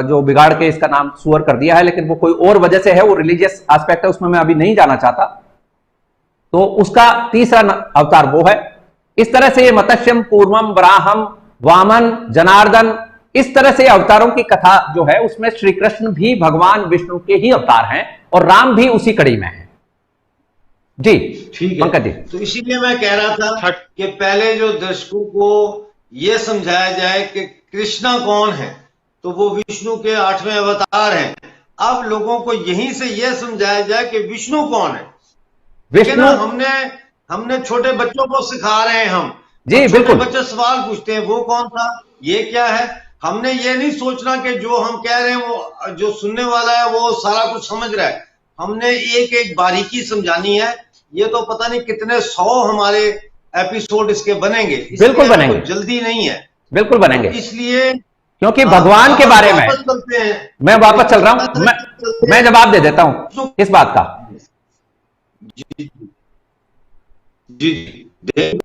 जो बिगाड़ के इसका नाम सुअर कर दिया है, लेकिन वो कोई और वजह से है, वो रिलीजियस एस्पेक्ट है, उसमें मैं अभी नहीं जाना चाहता। तो उसका तीसरा अवतार वो है। इस तरह से ये मत्स्यम, कूर्मम, वराहम, वामन, जनार्दन, इस तरह से अवतारों की कथा जो है उसमें श्री कृष्ण भी भगवान विष्णु के ही अवतार हैं और राम भी उसी कड़ी में है। जी ठीक है पंकज जी। तो इसीलिए मैं कह रहा था कि पहले जो दर्शकों को यह समझाया जाए कि कृष्णा कौन है, तो वो विष्णु के 8वें अवतार हैं। अब लोगों को यहीं से यह समझाया जाए कि विष्णु कौन है। विष्णु हमने छोटे बच्चों को सिखा रहे हैं हम जी बिल्कुल। बच्चे सवाल पूछते हैं वो कौन था, ये क्या है। हमने ये नहीं सोचना कि जो हम कह रहे हैं वो जो सुनने वाला है वो सारा कुछ समझ रहा है। हमने एक एक बारीकी समझानी है। ये तो पता नहीं कितने 100 हमारे एपिसोड इसके बनेंगे। बिल्कुल बनेंगे, जल्दी नहीं है, बिल्कुल बनेंगे। इसलिए क्योंकि भगवान के बारे में मैं वापस चल रहा हूं, मैं जवाब दे देता हूं इस बात का। जी जी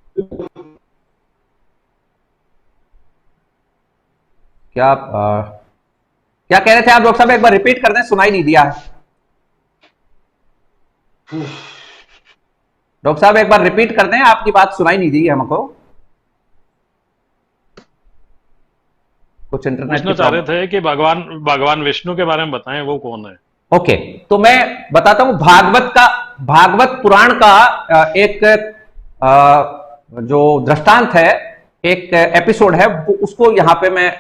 क्या कह रहे थे आप डॉक्टर साहब, एक बार रिपीट कर दें, सुनाई नहीं दिया। डॉक्टर साहब एक बार रिपीट कर दें, आपकी बात सुनाई नहीं दी हमको। कुछ इंटरनेट पूछना चाह रहे थे कि भगवान विष्णु के बारे में बताएं, वो कौन है। ओके, तो मैं बताता हूं। भागवत पुराण का एक जो दृष्टांत है, एक एपिसोड है, उसको यहां पे मैं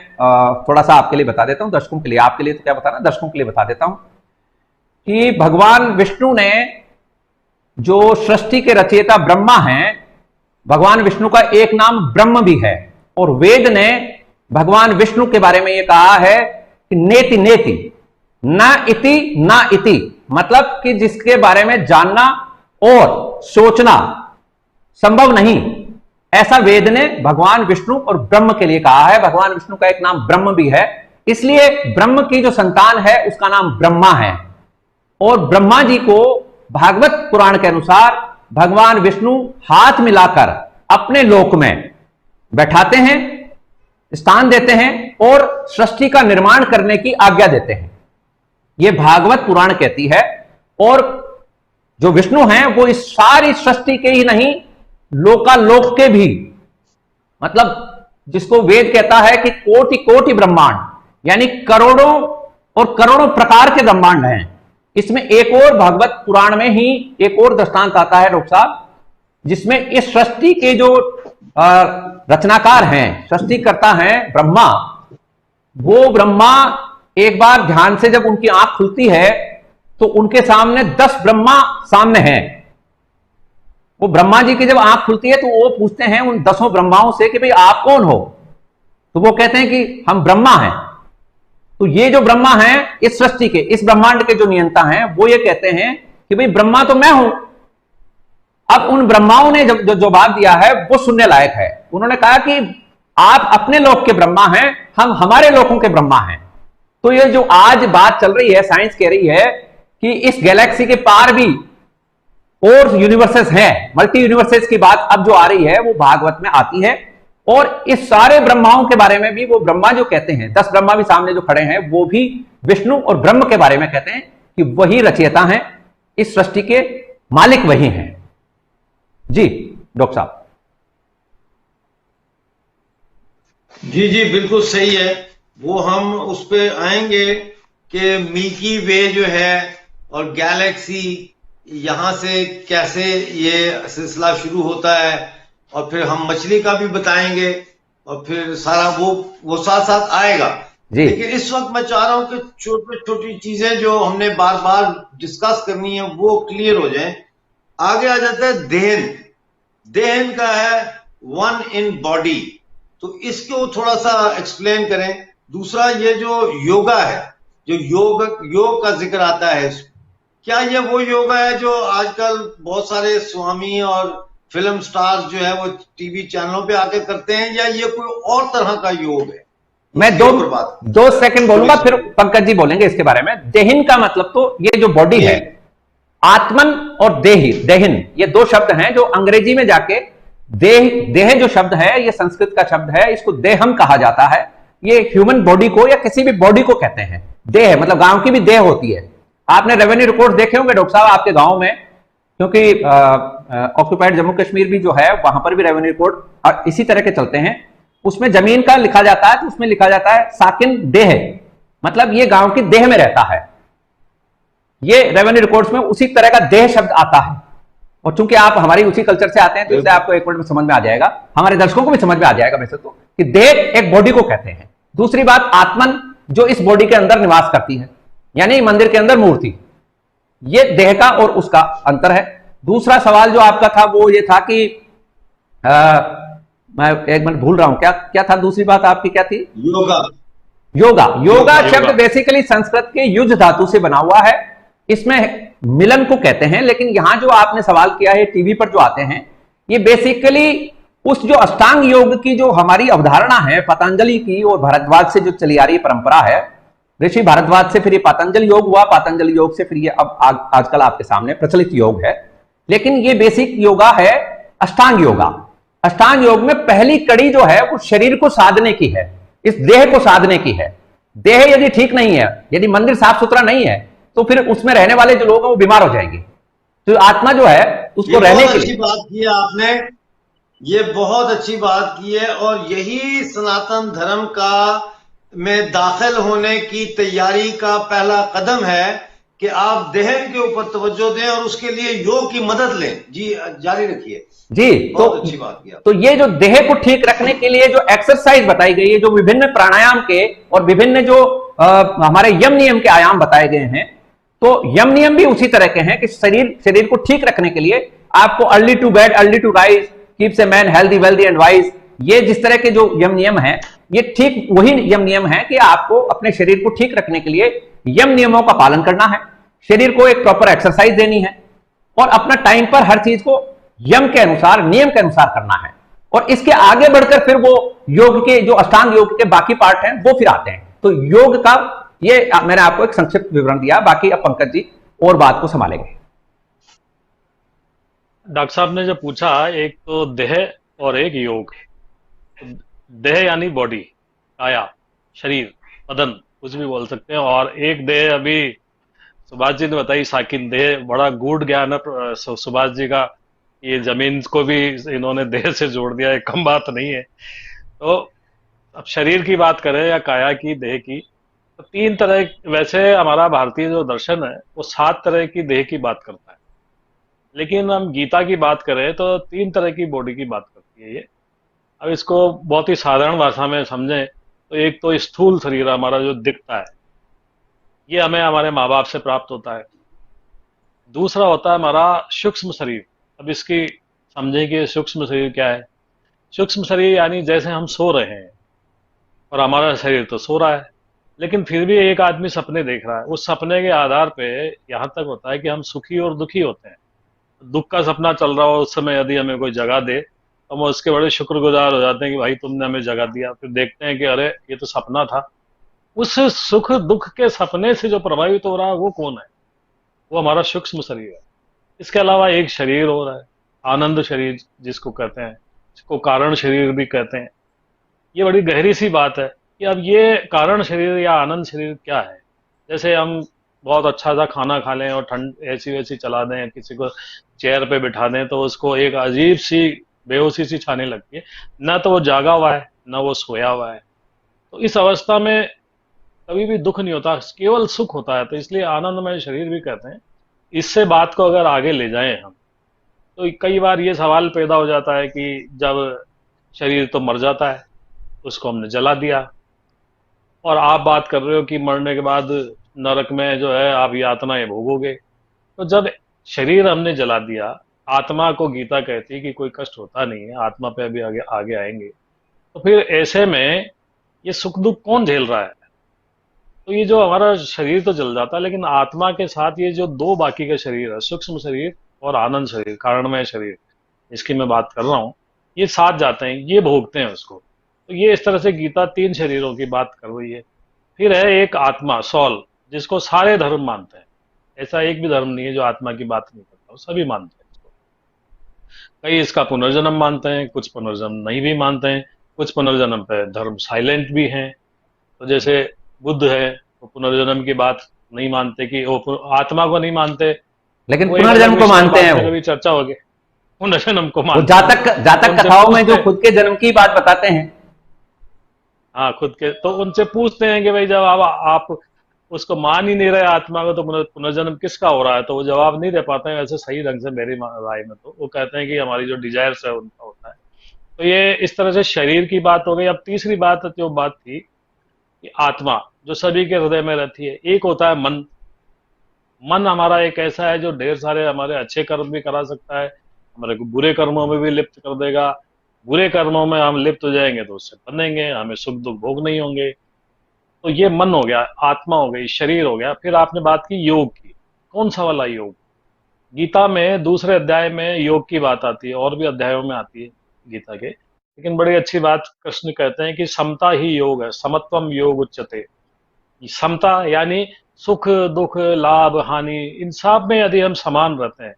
थोड़ा सा आपके लिए बता देता हूं, दर्शकों के लिए। आपके लिए तो क्या बताना, दर्शकों के लिए बता देता हूं कि भगवान विष्णु ने जो सृष्टि के रचयिता ब्रह्मा हैं, भगवान विष्णु का एक नाम ब्रह्म भी है। और वेद ने भगवान विष्णु के बारे में यह कहा है कि नेति नेति, ना इति, मतलब कि जिसके बारे में जानना और सोचना संभव नहीं, ऐसा वेद ने भगवान विष्णु और ब्रह्म के लिए कहा है। भगवान विष्णु का एक नाम ब्रह्म भी है, इसलिए ब्रह्म की जो संतान है उसका नाम ब्रह्मा है। और ब्रह्मा जी को भागवत पुराण के अनुसार भगवान विष्णु हाथ मिलाकर अपने लोक में बैठाते हैं, स्थान देते हैं और सृष्टि का निर्माण करने की आज्ञा देते हैं। यह भागवत पुराण कहती है। और जो विष्णु हैं वो इस सारी सृष्टि के ही नहीं, लोकालोक के भी, मतलब जिसको वेद कहता है कि कोटि कोटि ब्रह्मांड, यानी करोड़ों और करोड़ों प्रकार के ब्रह्मांड हैं। इसमें एक और भागवत पुराण में ही एक और दृष्टांत आता है डॉक्टर साहब, जिसमें इस सृष्टि के जो रचनाकार हैं, सृष्टिकर्ता हैं ब्रह्मा, वो ब्रह्मा एक बार ध्यान से जब उनकी आंख खुलती है तो उनके सामने 10 ब्रह्मा सामने हैं। वो ब्रह्मा जी की जब आंख खुलती है तो वो पूछते हैं उन 10 ब्रह्माओं से कि भाई आप कौन हो। तो वो कहते हैं कि हम ब्रह्मा हैं। तो ये जो ब्रह्मा हैं इस सृष्टि के, इस ब्रह्मांड के जो नियंता हैं, वो ये कहते हैं कि भाई ब्रह्मा तो मैं हूं। अब उन ब्रह्माओं ने जो जवाब दिया है वो सुनने लायक है। उन्होंने कहा कि आप अपने लोक के ब्रह्मा हैं, हम हमारे लोकों के ब्रह्मा हैं। तो ये जो आज बात चल रही है, साइंस कह रही है कि इस गैलेक्सी के पार भी और यूनिवर्सेस हैं, मल्टी यूनिवर्सेस की बात अब जो आ रही है वो भागवत में आती है। और इस सारे ब्रह्माओं के बारे में भी वो ब्रह्मा जो कहते हैं, 10 ब्रह्मा भी सामने जो खड़े हैं, वो भी विष्णु और ब्रह्म के बारे में कहते हैं कि वही रचयिता हैं, इस सृष्टि के मालिक वही हैं। जी डॉक्टर साहब। जी जी बिल्कुल सही है। वो हम उस पे आएंगे कि मिल्की वे जो है और गैलेक्सी, यहां से कैसे ये सिलसिला शुरू होता है, और फिर हम मछली का भी बताएंगे, और फिर सारा वो साथ साथ आएगा। लेकिन इस वक्त मैं चाह रहा हूं कि छोटी छोटी चीजें जो हमने बार बार डिस्कस करनी है वो क्लियर हो जाए। आगे आ जाता है देहन। देहन का है वन इन बॉडी, तो इसको थोड़ा सा एक्सप्लेन करें। दूसरा ये जो योगा है, जो योग का जिक्र आता है, क्या ये वो योगा है जो आजकल बहुत सारे स्वामी और फिल्म स्टार्स जो है वो टीवी चैनलों पे आके करते हैं, या ये कोई और तरह का योग है? मैं 2 सेकंड बोलूंगा, फिर पंकज जी बोलेंगे इसके बारे में। देहिन का मतलब तो ये जो बॉडी है, आत्मन और देही, देहिन, ये दो शब्द हैं जो अंग्रेजी में जाके देह जो शब्द है ये संस्कृत का शब्द है, इसको देहम कहा जाता है। ये ह्यूमन बॉडी को या किसी भी बॉडी को कहते हैं। देह मतलब गांव की भी देह होती है। आपने रेवेन्यू रिकॉर्ड देखे होंगे डॉक्टर साहब आपके गांव में, क्योंकि ऑक्युपाइड जम्मू कश्मीर भी जो है वहां पर भी रेवेन्यू रिकॉर्ड इसी तरह के चलते हैं। उसमें जमीन का लिखा जाता है तो उसमें लिखा जाता है साकिन देह, मतलब ये गांव की देह में रहता है। ये रेवेन्यू रिकॉर्ड्स में उसी तरह का देह शब्द आता है। और चूंकि आप हमारी उसी कल्चर से आते हैं तो इसलिए आपको एक मिनट में समझ में आ जाएगा, हमारे दर्शकों को भी समझ में आ जाएगा वैसे तो, कि देह एक बॉडी को कहते हैं। दूसरी बात आत्मन जो इस बॉडी के अंदर निवास करती है, यानी मंदिर के अंदर मूर्ति, ये देह का और उसका अंतर है। दूसरा सवाल जो आपका था वो ये था कि मैं एक मिनट भूल रहा हूं, क्या क्या था दूसरी बात आपकी, क्या थी? योगा शब्द बेसिकली संस्कृत के युज धातु से बना हुआ है। इसमें मिलन को कहते हैं, लेकिन यहां जो आपने सवाल किया है टीवी पर जो आते हैं, ये बेसिकली उस जो अष्टांग योग की जो हमारी अवधारणा है पतंजलि की और भारद्वाज से जो चली आ रही परंपरा है, ऋषि भारद्वाज से फिर ये पातंजलि योग हुआ, पातंजलि योग से फिर ये अब आजकल आपके सामने प्रचलित योग है। लेकिन ये बेसिक योगा है अष्टांग योगा। अष्टांग योग में पहली कड़ी जो है वो शरीर को साधने की है, इस देह को साधने की है। देह यदि ठीक नहीं है, यदि मंदिर साफ सुथरा नहीं है, तो फिर उसमें रहने वाले जो लोग हैं वो बीमार हो जाएंगे। तो आत्मा जो है उसको रहने के लिए, अच्छी बात की है आपने, ये बहुत अच्छी बात की है। और यही सनातन धर्म का में दाखिल होने की तैयारी का पहला कदम है कि आप देहन के ऊपर तवज्जो दें और उसके लिए योग की मदद लें। जी जारी रखिए जी। तो अच्छी बात किया। तो ये जो देह को ठीक रखने के लिए जो एक्सरसाइज बताई गई है, जो विभिन्न प्राणायाम के और विभिन्न जो हमारे यम नियम के आयाम बताए गए हैं, तो यम नियम भी उसी तरह के हैं कि शरीर को ठीक रखने के लिए आपको early to bed early to rise keeps a man healthy wealthy and wise, ये जिस तरह के जो यम नियम हैं, ये ठीक वही यम नियम है कि आपको अपने शरीर को ठीक रखने के लिए यम नियमों का पालन करना है, शरीर को एक प्रॉपर एक्सरसाइज देनी है और अपना टाइम पर हर चीज को यम के अनुसार, नियम के अनुसार करना है। और इसके आगे बढ़कर फिर वो योग के जो अष्टांग योग के बाकी पार्ट हैं वो फिर आते हैं। तो योग का ये मैंने आपको एक संक्षिप्त विवरण दिया, बाकी अब पंकज जी और बात को संभालेंगे। डॉक्टर साहब ने जो पूछा, एक तो देह और एक योग। देह यानी बॉडी, काया, शरीर, बदन, कुछ भी बोल सकते हैं। और एक देह अभी सुभाष जी ने बताई साकिन देह, बड़ा गूढ़ ज्ञान है सुभाष जी का। ये जमीन को भी इन्होंने देह से जोड़ दिया है, कम बात नहीं है। तो अब शरीर की बात करें या काया की, देह की, तो तीन तरह, वैसे हमारा भारतीय जो दर्शन है वो 7 तरह की देह की बात करता है, लेकिन हम गीता की बात करें तो 3 तरह की बॉडी की बात करती है ये। अब इसको बहुत ही साधारण भाषा में समझें तो एक तो स्थूल शरीर हमारा जो दिखता है, ये हमें हमारे माँ बाप से प्राप्त होता है। दूसरा होता है हमारा सूक्ष्म शरीर। अब इसकी समझें कि सूक्ष्म शरीर क्या है। सूक्ष्म शरीर यानी जैसे हम सो रहे हैं और हमारा शरीर तो सो रहा है, लेकिन फिर भी एक आदमी सपने देख रहा है। उस सपने के आधार पे यहाँ तक होता है कि हम सुखी और दुखी होते हैं। दुख का सपना चल रहा हो उस समय यदि हमें कोई जगा दे तो हम उसके बड़े शुक्रगुजार हो जाते हैं कि भाई तुमने हमें जगा दिया। फिर देखते हैं कि अरे ये तो सपना था। उस सुख दुख के सपने से जो प्रभावित हो रहा है वो कौन है? वो हमारा सूक्ष्म शरीर है। इसके अलावा एक शरीर हो रहा है, आनंद शरीर जिसको कहते हैं, जिसको कारण शरीर भी कहते हैं। ये बड़ी गहरी सी बात है कि अब ये कारण शरीर या आनंद शरीर क्या है। जैसे हम बहुत अच्छा सा खाना खा लें और ठंड ऐसी वैसी चला दें, किसी को चेयर पे बिठा दें तो उसको एक अजीब सी बेहोशी सी छाने लगती है। ना तो वो जागा हुआ है ना वो सोया हुआ है। तो इस अवस्था में कभी भी दुख नहीं होता, केवल सुख होता है। तो इसलिए आनंदमय शरीर भी कहते हैं। इससे बात को अगर आगे ले जाएं हम, तो कई बार ये सवाल पैदा हो जाता है कि जब शरीर तो मर जाता है, उसको हमने जला दिया, और आप बात कर रहे हो कि मरने के बाद नरक में जो है आप यातनाएं भोगोगे। तो जब शरीर हमने जला दिया, आत्मा को गीता कहती है कि कोई कष्ट होता नहीं है, आत्मा पे अभी आगे आएंगे, तो फिर ऐसे में ये सुख दुख कौन झेल रहा है? तो ये जो हमारा शरीर तो जल जाता है, लेकिन आत्मा के साथ ये जो 2 बाकी के शरीर है, सूक्ष्म शरीर और आनंद शरीर, कारणमय शरीर, इसकी मैं बात कर रहा हूँ, ये साथ जाते हैं, ये भोगते हैं उसको। तो ये इस तरह से गीता 3 शरीरों की बात कर रही है। फिर है एक आत्मा, सॉल, जिसको सारे धर्म मानते हैं। ऐसा एक भी धर्म नहीं है जो आत्मा की बात नहीं करता, वो सभी मानते हैं इसको। कई इसका पुनर्जन्म मानते हैं, कुछ पुनर्जन्म नहीं भी मानते हैं, कुछ पुनर्जन्म पे धर्म साइलेंट भी हैं। तो जैसे बुद्ध है, वो पुनर्जन्म की बात नहीं मानते, कि वो आत्मा को नहीं मानते, लेकिन वो एक पुनर्जन्म अलग को विषय मानते हैं। बात वो कभी चर्चा होगी, पुनर्जन्म को वो मानते जातक उनसे कथाओं में जो पूछते खुद के जन्म की बात बताते हैं। हाँ, खुद के, तो उनसे पूछते हैं कि भाई जब आप उसको मान ही नहीं रहे आत्मा को, तो पुनर्जन्म किसका हो रहा है? तो वो जवाब नहीं दे पाते हैं वैसे सही ढंग से, मेरी राय में। तो वो कहते हैं कि हमारी जो डिजायर्स है उनका होता है। तो ये इस तरह से शरीर की बात हो गई। अब तीसरी बात जो बात थी कि आत्मा जो सभी के हृदय में रहती है, एक होता है मन। मन हमारा एक ऐसा है जो ढेर सारे हमारे अच्छे कर्म भी करा सकता है, हमारे को बुरे कर्मों में भी लिप्त कर देगा। बुरे कर्मों में हम लिप्त हो जाएंगे तो उससे बनेंगे, हमें सुख दुख भोग नहीं होंगे। तो ये मन हो गया, आत्मा हो गई, शरीर हो गया। फिर आपने बात की योग की, कौन सा वाला योग? गीता में दूसरे अध्याय में योग की बात आती है, और भी अध्यायों में आती है गीता के, लेकिन बड़ी अच्छी बात कृष्ण कहते हैं कि समता ही योग है, समत्वम योग उच्यते। समता यानी सुख दुख लाभ हानि, इन सब में यदि हम समान रहते हैं,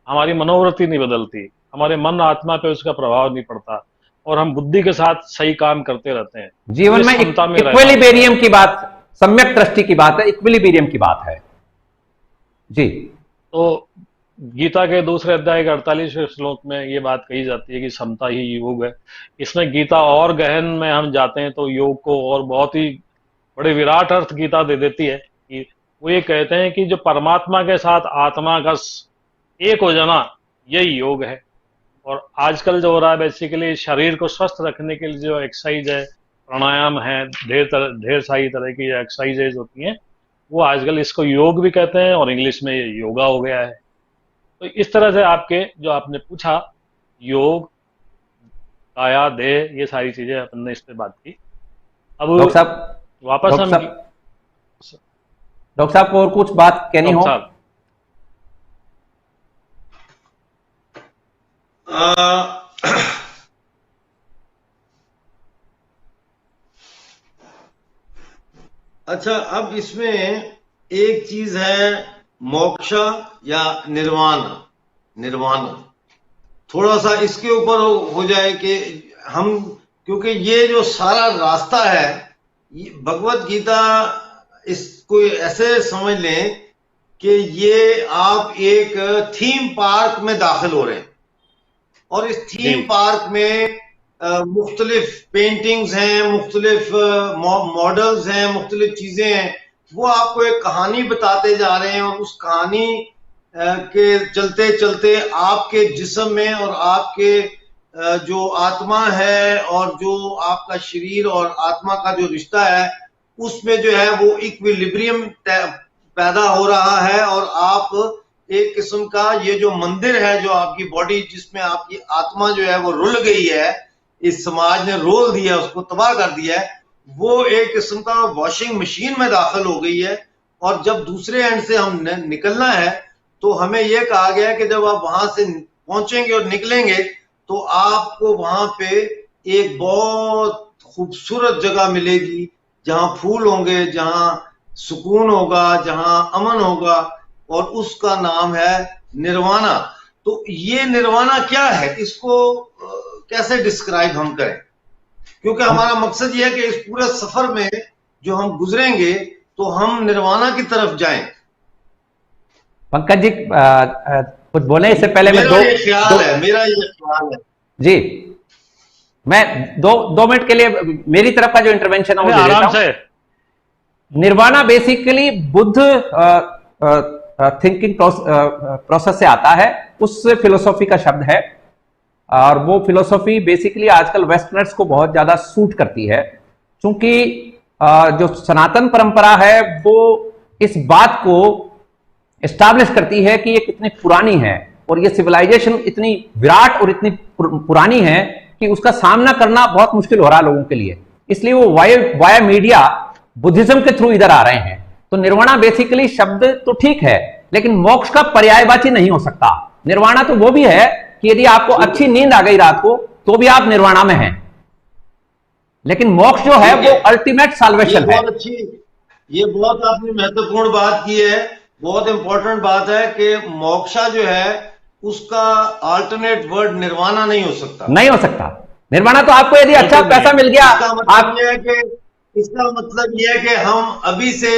हमारी मनोवृत्ति नहीं बदलती, हमारे मन आत्मा पे उसका प्रभाव नहीं पड़ता, और हम बुद्धि के साथ सही काम करते रहते हैं, जीवन में समता में रहना इक्विलिब्रियम की बात, सम्यक दृष्टि की बात है, इक्विलिब्रियम की बात है जी। तो गीता के दूसरे अध्याय के 48वें श्लोक में ये बात कही जाती है कि समता ही योग है। इसमें गीता और गहन में हम जाते हैं तो योग को और बहुत ही बड़े विराट अर्थ गीता दे देती है कि वो ये कहते हैं कि जो परमात्मा के साथ आत्मा का एक हो जाना, यही योग है। और आजकल जो हो रहा है, बेसिकली शरीर को स्वस्थ रखने के लिए जो एक्सरसाइज है, प्राणायाम है, ढेर सारी तरह की एक्सरसाइजेज होती हैं, वो आजकल इसको योग भी कहते हैं, और इंग्लिश में ये योगा हो गया है। तो इस तरह से आपके जो आपने पूछा, योग, काया, देह, ये सारी चीजें अपन ने इस पे बात की। अब डॉक्टर साहब, वापस हम डॉक्टर साहब को और कुछ बात कहनी हो? अच्छा, अब इसमें एक चीज है मोक्ष या निर्वाण। थोड़ा सा इसके ऊपर हो जाए कि हम, क्योंकि ये जो सारा रास्ता है, भगवत गीता, इसको ऐसे समझ लें कि ये आप एक थीम पार्क में दाखिल हो रहे हैं, और इस थीम पार्क में मुख्तलिफ पेंटिंग्स हैं, मुख्तलिफ मॉडल्स हैं, मुख्तलिफ चीजें हैं। वो आपको एक कहानी बताते जा रहे हैं, और उस कहानी के चलते चलते आपके जिस्म में और आपके जो आत्मा है और जो आपका शरीर और आत्मा का जो रिश्ता है, उसमें जो है वो इक्विलिब्रियम पैदा हो रहा है। और आप एक किस्म का, ये जो मंदिर है, जो आपकी बॉडी, जिसमें आपकी आत्मा जो है वो रुल गई है, इस समाज ने रोल दिया, उसको तबाह कर दिया है, वो एक किस्म का वॉशिंग मशीन में दाखिल हो गई है। और जब दूसरे एंड से हम निकलना है, तो हमें यह कहा गया है कि जब आप वहां से पहुंचेंगे और निकलेंगे, तो आपको वहां पे एक बहुत खूबसूरत जगह मिलेगी, जहां फूल होंगे, जहां सुकून होगा, जहां अमन होगा, और उसका नाम है निर्वाणा। तो ये निर्वाणा क्या है, इसको कैसे डिस्क्राइब हम करें? क्योंकि हमारा मकसद ये है कि इस पूरे सफर में जो हम गुजरेंगे, तो हम निर्वाणा की तरफ जाएं। पंकज जी कुछ बोले इससे पहले? मेरा ये ख्याल है जी, मैं दो मिनट के लिए मेरी तरफ का जो इंटरवेंशन है वो आराम से। Nirvana basically Buddha thinking process से आता है, उस फिलोसॉफी का शब्द है। और वो फिलोसॉफी बेसिकली आजकल वेस्टर्नर्स को बहुत ज्यादा सूट करती है, क्योंकि जो सनातन परंपरा है वो इस बात को एस्टैब्लिश करती है कि ये कितनी पुरानी है, और ये सिविलाइजेशन इतनी विराट और इतनी पुरानी है कि उसका सामना करना बहुत मुश्किल हो रहा है लोगों के लिए। इसलिए वो वाया मीडिया बुद्धिज्म के थ्रू इधर आ रहे हैं। तो निर्वाणा बेसिकली शब्द तो ठीक है, लेकिन मोक्ष का पर्यायवाची नहीं हो सकता। निर्वाणा तो वो भी है कि यदि आपको अच्छी नींद आ गई रात को, तो भी आप निर्वाणा में हैं, लेकिन मोक्ष जो है वो अल्टीमेट साल्वेशन है। ये बहुत आपने महत्वपूर्ण बात की है। बहुत इंपॉर्टेंट बात है कि मोक्षा जो है उसका अल्टरनेट वर्ड निर्वाणा नहीं हो सकता। नहीं हो सकता। निर्वाणा तो आपको यदि अच्छा बिल्कुल नहीं। पैसा मिल गया, इसका मतलब आप ये है कि हम अभी से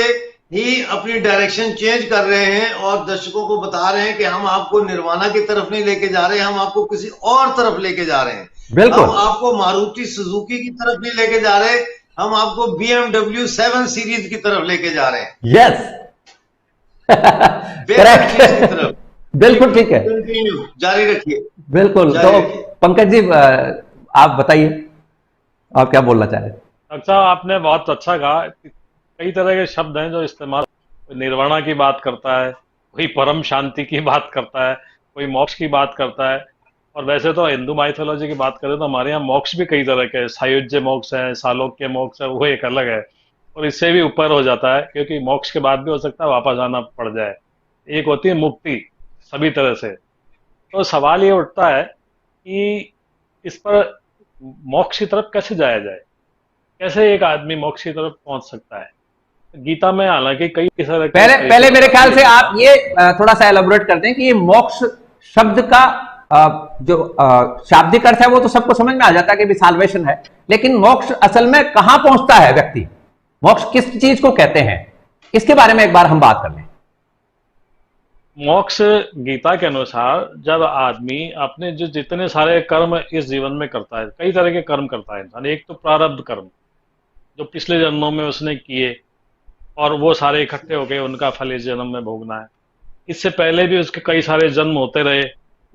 ही अपनी डायरेक्शन चेंज कर रहे हैं और दर्शकों को बता रहे हैं कि हम आपको निर्वाणा की तरफ नहीं लेके जा रहे हैं, हम आपको किसी और तरफ लेके जा रहे हैं। बिल्कुल। हम आपको मारुति सुजुकी की तरफ नहीं लेके जा रहे, हम आपको BMW 7 सीरीज की तरफ लेके जा रहे हैं। यस, बेहतर चीज की तरफ। करेक्ट। बिल्कुल ठीक है, कंटिन्यू जारी रखिए। बिल्कुल। जारी तो रखिए। पंकज जी, आप बताइए, आप क्या बोलना चाह रहे हैं? अच्छा, आपने बहुत अच्छा कहा। कई तरह के शब्द हैं जो इस्तेमाल, कोई निर्वाणा की बात करता है, कोई परम शांति की बात करता है, कोई मोक्ष की बात करता है। और वैसे तो हिंदू माइथोलॉजी की बात करें तो हमारे यहाँ मोक्ष भी कई तरह के हैं। सायुज्य मोक्ष है, सालोक्य मोक्ष है, वो एक अलग है और इससे भी ऊपर हो जाता है, क्योंकि मोक्ष के बाद भी हो सकता है वापस आना पड़ जाए। एक होती है मुक्ति सभी तरह से। तो सवाल ये उठता है कि इस पर मोक्ष की तरफ कैसे जाया जाए, कैसे एक आदमी मोक्ष की तरफ पहुंच सकता है। गीता में हालांकि कई तरह के पहले मेरे ख्याल से आप ये थोड़ा सा एलाबोरेट करते हैं कि ये मोक्ष शब्द का जो शाब्दिक अर्थ है वो तो सबको समझ में आ जाता है कि भी साल्वेशन है, लेकिन मोक्ष असल में कहां पहुंचता है व्यक्ति, मोक्ष किस चीज को कहते हैं, इसके बारे में एक बार हम बात कर लें। मोक्ष गीता के अनुसार जब आदमी अपने जो जितने सारे कर्म इस जीवन में करता है, कई तरह के कर्म करता है इंसान। एक तो प्रारब्ध कर्म जो पिछले जन्मों में उसने किए और वो सारे इकट्ठे हो गए, उनका फल इस जन्म में भोगना है। इससे पहले भी उसके कई सारे जन्म होते रहे,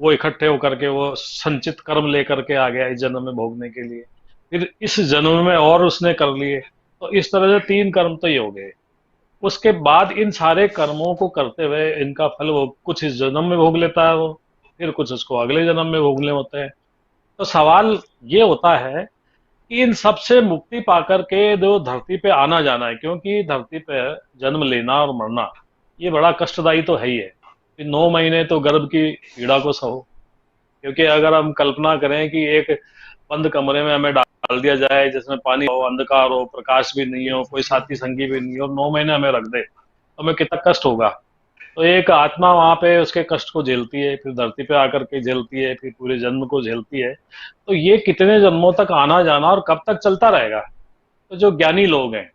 वो इकट्ठे होकर के वो संचित कर्म लेकर के आ गया इस जन्म में भोगने के लिए। फिर इस जन्म में और उसने कर लिए, तो इस तरह से 3 कर्म तो ये हो गए। उसके बाद इन सारे कर्मों को करते हुए इनका फल वो कुछ इस जन्म में भोग लेता है, वो फिर कुछ उसको अगले जन्म में भोगने होते हैं। तो सवाल ये होता है कि इन सबसे मुक्ति पाकर के जो धरती पे आना जाना है, क्योंकि धरती पे जन्म लेना और मरना ये बड़ा कष्टदायी तो है ही है। कि 9 महीने तो गर्भ की पीड़ा को सहो, क्योंकि अगर हम कल्पना करें कि एक बंद कमरे में हमें डाल दिया जाए जिसमें पानी हो, अंधकार हो, प्रकाश भी नहीं हो, कोई साथी संगी भी नहीं हो, और 9 महीने हमें रख दे तो हमें कितना कष्ट होगा। तो एक आत्मा वहां पे उसके कष्ट को झेलती है, फिर धरती पे आकर के झेलती है, फिर पूरे जन्म को झेलती है। तो ये कितने जन्मों तक आना जाना और कब तक चलता रहेगा। तो जो ज्ञानी लोग हैं,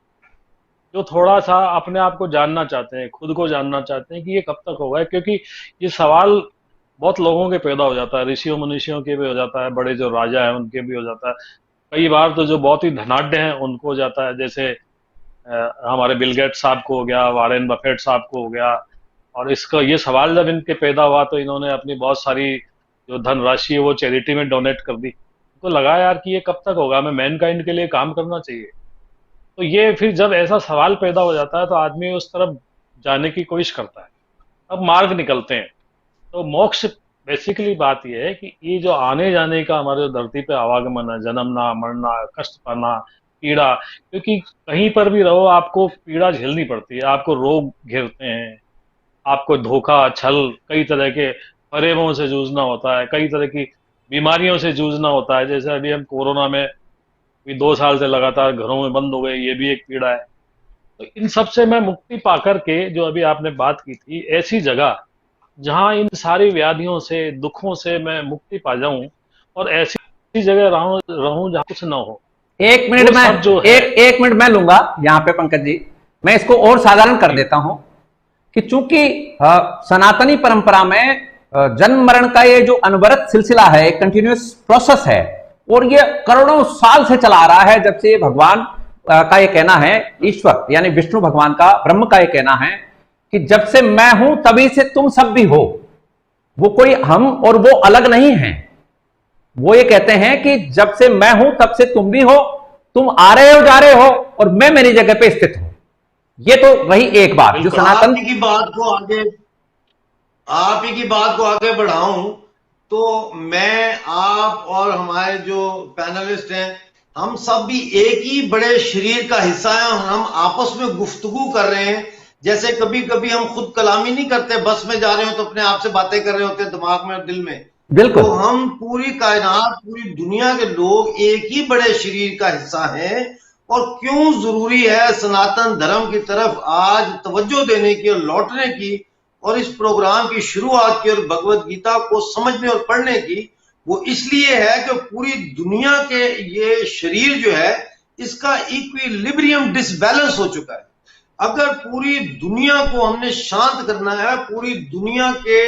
जो थोड़ा सा अपने आप को जानना चाहते हैं, खुद को जानना चाहते हैं कि ये कब तक होगा, क्योंकि ये सवाल बहुत लोगों के पैदा हो जाता है, ऋषियों मनुष्यों के भी हो जाता है, बड़े जो राजा हैं उनके भी हो जाता है, कई बार तो जो बहुत ही धनाढ्य हैं उनको हो जाता है। जैसे हमारे बिल गेट्स साहब को हो गया, वारेन बफेट साहब को हो गया। और इसका ये सवाल जब इनके पैदा हुआ तो इन्होंने अपनी बहुत सारी जो धनराशि है वो चैरिटी में डोनेट कर दी। तो लगा यार कि ये कब तक होगा, हमें मैनकाइंड के लिए काम करना चाहिए। तो ये फिर जब ऐसा सवाल पैदा हो जाता है तो आदमी उस तरफ जाने की कोशिश करता है, अब मार्ग निकलते हैं। तो मोक्ष बेसिकली बात यह है कि ये जो आने जाने का हमारे धरती पे आवागमन है, जन्मना, मरना, कष्ट पाना, पीड़ा, क्योंकि कहीं पर भी रहो आपको पीड़ा झेलनी पड़ती है, आपको रोग घेरते हैं, आपको धोखा, छल, कई तरह के फरेबों से जूझना होता है, कई तरह की बीमारियों से जूझना होता है। जैसे अभी हम कोरोना में 2 साल से लगातार घरों में बंद हो गए, ये भी एक पीड़ा है। तो इन सब से मैं मुक्ति पाकर के, जो अभी आपने बात की थी, ऐसी जगह जहां इन सारी व्याधियों से, दुखों से मैं मुक्ति पा जाऊं और ऐसी जगह रहूं जहां कुछ ना हो। एक मिनट वो में सब जो है, एक मिनट मैं लूंगा यहाँ पे पंकज जी। मैं इसको और साधारण कर देता हूं कि चूंकि सनातनी परंपरा में जन्म मरण का ये जो अनवरत सिलसिला है, एक कंटिन्यूअस प्रोसेस है, और ये करोड़ों साल से चला आ रहा है। जब से भगवान का ये कहना है, ईश्वर यानी विष्णु भगवान का, ब्रह्म का ये कहना है कि जब से मैं हूं तभी से तुम सब भी हो। वो कोई हम और वो अलग नहीं है। वो ये कहते हैं कि जब से मैं हूं तब से तुम भी हो, तुम आ रहे हो, जा रहे हो, और मैं मेरी जगह पे स्थित हूं। ये तो रही एक बात जो सनातन आप ही की बात को आगे बढ़ाऊं तो मैं, आप और हमारे जो पैनलिस्ट हैं, हम सब भी एक ही बड़े शरीर का हिस्सा है और हम आपस में गुफ्तगू कर रहे हैं। जैसे कभी कभी हम खुद कलामी नहीं करते, बस में जा रहे हो तो अपने आप से बातें कर रहे होते हैं दिमाग में और दिल में। बिल्कुल। तो हम पूरी कायनात, पूरी दुनिया के लोग एक ही बड़े शरीर का हिस्सा हैं और क्यों जरूरी है सनातन धर्म की तरफ आज तवज्जो देने की और लौटने की और इस प्रोग्राम की शुरुआत की और भगवत गीता को समझने और पढ़ने की। वो इसलिए है कि पूरी दुनिया के ये शरीर जो है इसका इक्विलिब्रियम डिसबैलेंस हो चुका है। अगर पूरी दुनिया को हमने शांत करना है, पूरी दुनिया के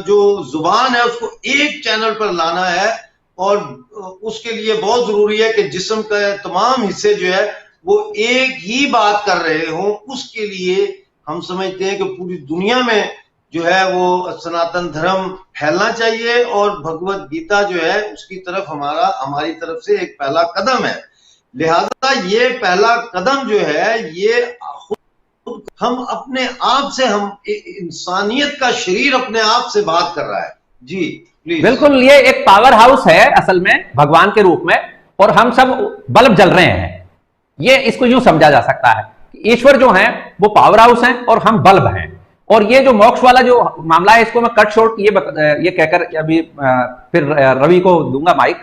जो जुबान है उसको एक चैनल पर लाना है, और उसके लिए बहुत जरूरी है कि जिस्म के तमाम हिस्से जो है वो एक ही बात कर रहे हों। उसके लिए हम समझते हैं कि पूरी दुनिया में जो है वो सनातन धर्म फैलना चाहिए, और भगवत गीता जो है उसकी तरफ हमारी तरफ से एक पहला कदम है। लिहाजा ये पहला कदम जो है ये हम अपने आप से, हम इंसानियत का शरीर अपने आप से बात कर रहा है। जी प्लीज। बिल्कुल, ये एक पावर हाउस है असल में भगवान के रूप में, और हम सब बल्ब जल रहे हैं। ये इसको यूं समझा जा सकता है कि ईश्वर जो है वो पावर हाउस है और हम बल्ब हैं। और ये जो मोक्ष वाला जो मामला है इसको मैं कट शॉर्ट ये कहकर अभी फिर रवि को दूंगा माइक,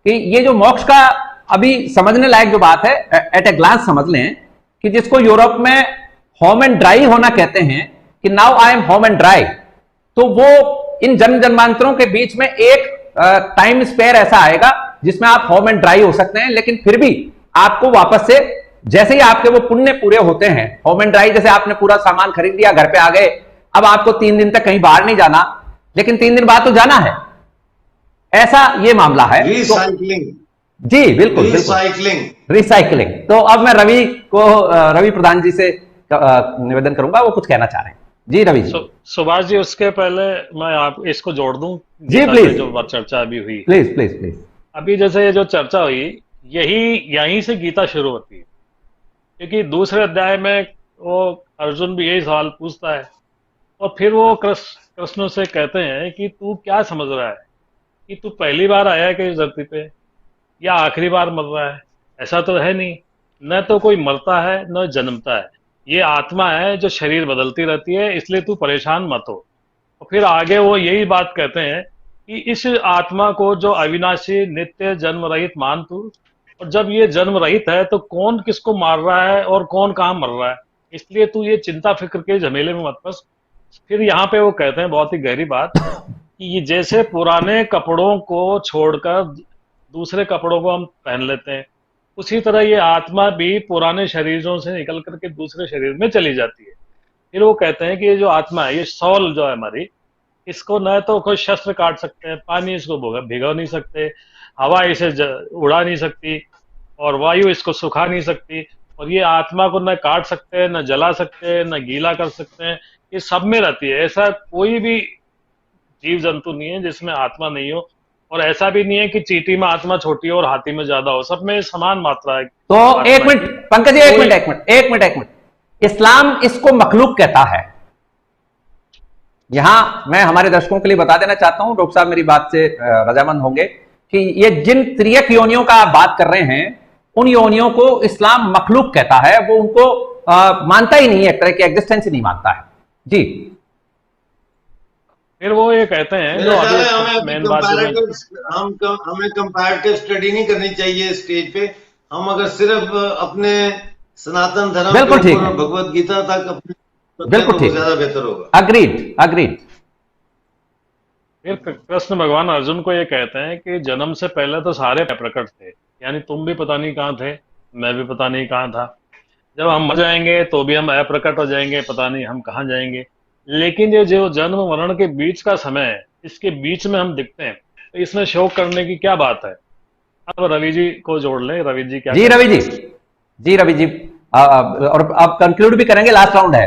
कि ये जो मोक्ष का अभी समझने लायक जो बात है, एट ए ग्लांस समझ लें कि जिसको यूरोप में होम एंड ड्राई होना कहते हैं, कि now I am home and dry, तो वो इन जन्म जन्मांतरों के बीच में एक टाइम स्पेयर ऐसा आएगा जिसमें आप होम एंड ड्राई हो सकते हैं, लेकिन फिर भी आपको वापस से जैसे ही आपके वो पुण्य पूरे होते हैं, होम एंड ड्राई जैसे आपने पूरा सामान खरीद लिया, घर पे आ गए, अब आपको 3 दिन तक कहीं बाहर नहीं जाना, लेकिन 3 दिन बाद तो जाना है, ऐसा ये मामला है। रिसाइकलिंग। जी बिल्कुल, रिसाइकलिंग। तो अब मैं रवि प्रधान जी से निवेदन करूंगा, वो कुछ कहना चाह रहे हैं। जी रवि जी। सुभाष जी, उसके पहले मैं आप इसको जोड़ दूं जी प्लीज, जो चर्चा अभी हुई। Please please please. अभी जैसे ये जो चर्चा हुई यहीं से गीता शुरू होती है, क्योंकि दूसरे अध्याय में वो अर्जुन भी यही सवाल पूछता है, और फिर वो कृष्ण से कहते हैं कि तू क्या समझ रहा है कि तू पहली बार आया है कि इस धरती पे, या आखिरी बार मर रहा है? ऐसा तो है नहीं, न तो कोई मरता है न जन्मता है, ये आत्मा है जो शरीर बदलती रहती है, इसलिए तू परेशान मत हो। और फिर आगे वो यही बात कहते हैं कि इस आत्मा को जो अविनाशी नित्य जन्म रहित मान तू, और जब ये जन्म रहित है तो कौन किसको मार रहा है और कौन कहाँ मर रहा है, इसलिए तू ये चिंता फिक्र के झमेले में मत फंस। फिर यहाँ पे वो कहते हैं बहुत ही गहरी बात, कि ये जैसे पुराने कपड़ों को छोड़कर दूसरे कपड़ों को हम पहन लेते हैं, उसी तरह ये आत्मा भी पुराने शरीरों से निकल करके दूसरे शरीर में चली जाती है। फिर वो कहते हैं कि ये जो आत्मा है, ये सौल जो है हमारी, इसको न तो कोई शस्त्र काट सकते हैं, पानी इसको भिगो नहीं सकते, हवा इसे उड़ा नहीं सकती, और वायु इसको सुखा नहीं सकती, और ये आत्मा को न काट सकते हैं, न जला सकते हैं, न गीला कर सकते हैं, ये सब में रहती है। ऐसा कोई भी जीव जंतु नहीं है जिसमें आत्मा नहीं हो, और ऐसा भी नहीं है कि चींटी में आत्मा छोटी हो और हाथी में ज्यादा हो, सब में समान मात्रा है। तो एक मिनट पंकज जी, एक मिनट, इस्लाम इसको मखलूक कहता है। यहां मैं हमारे दर्शकों के लिए बता देना चाहता हूं, डॉक्टर साहब मेरी बात से रजामंद होंगे, कि ये जिन त्रियक योनियों का आप बात कर रहे हैं, उन योनियों को इस्लाम मखलूक कहता है। वो उनको मानता ही नहीं है, एक तरह की एग्जिस्टेंस ही नहीं मानता है। जी। फिर वो ये कहते हैं जो हमें कंपैरेटिव स्टडी नहीं करनी चाहिए स्टेज पे। हम अगर सिर्फ अपने सनातन धर्म के ऊपर भगवत गीता तक अपने, बिल्कुल ठीक, ज्यादा बेहतर होगा। अग्रीड। फिर कृष्ण भगवान अर्जुन को ये कहते हैं कि जन्म से पहले तो सारे प्रकट थे, यानी तुम भी पता नहीं कहाँ थे, मैं भी पता नहीं कहाँ था। जब हम मर जाएंगे तो भी हम अप्रकट हो जाएंगे, पता नहीं हम कहाँ जाएंगे। लेकिन ये जो जन्म मरण के बीच का समय है, इसके बीच में हम दिखते हैं, तो इसमें शोक करने की क्या बात है? अब रवि जी को जोड़ लें। रवि जी क्या? जी रवि जी, और अब कंक्लूड भी करेंगे, लास्ट राउंड है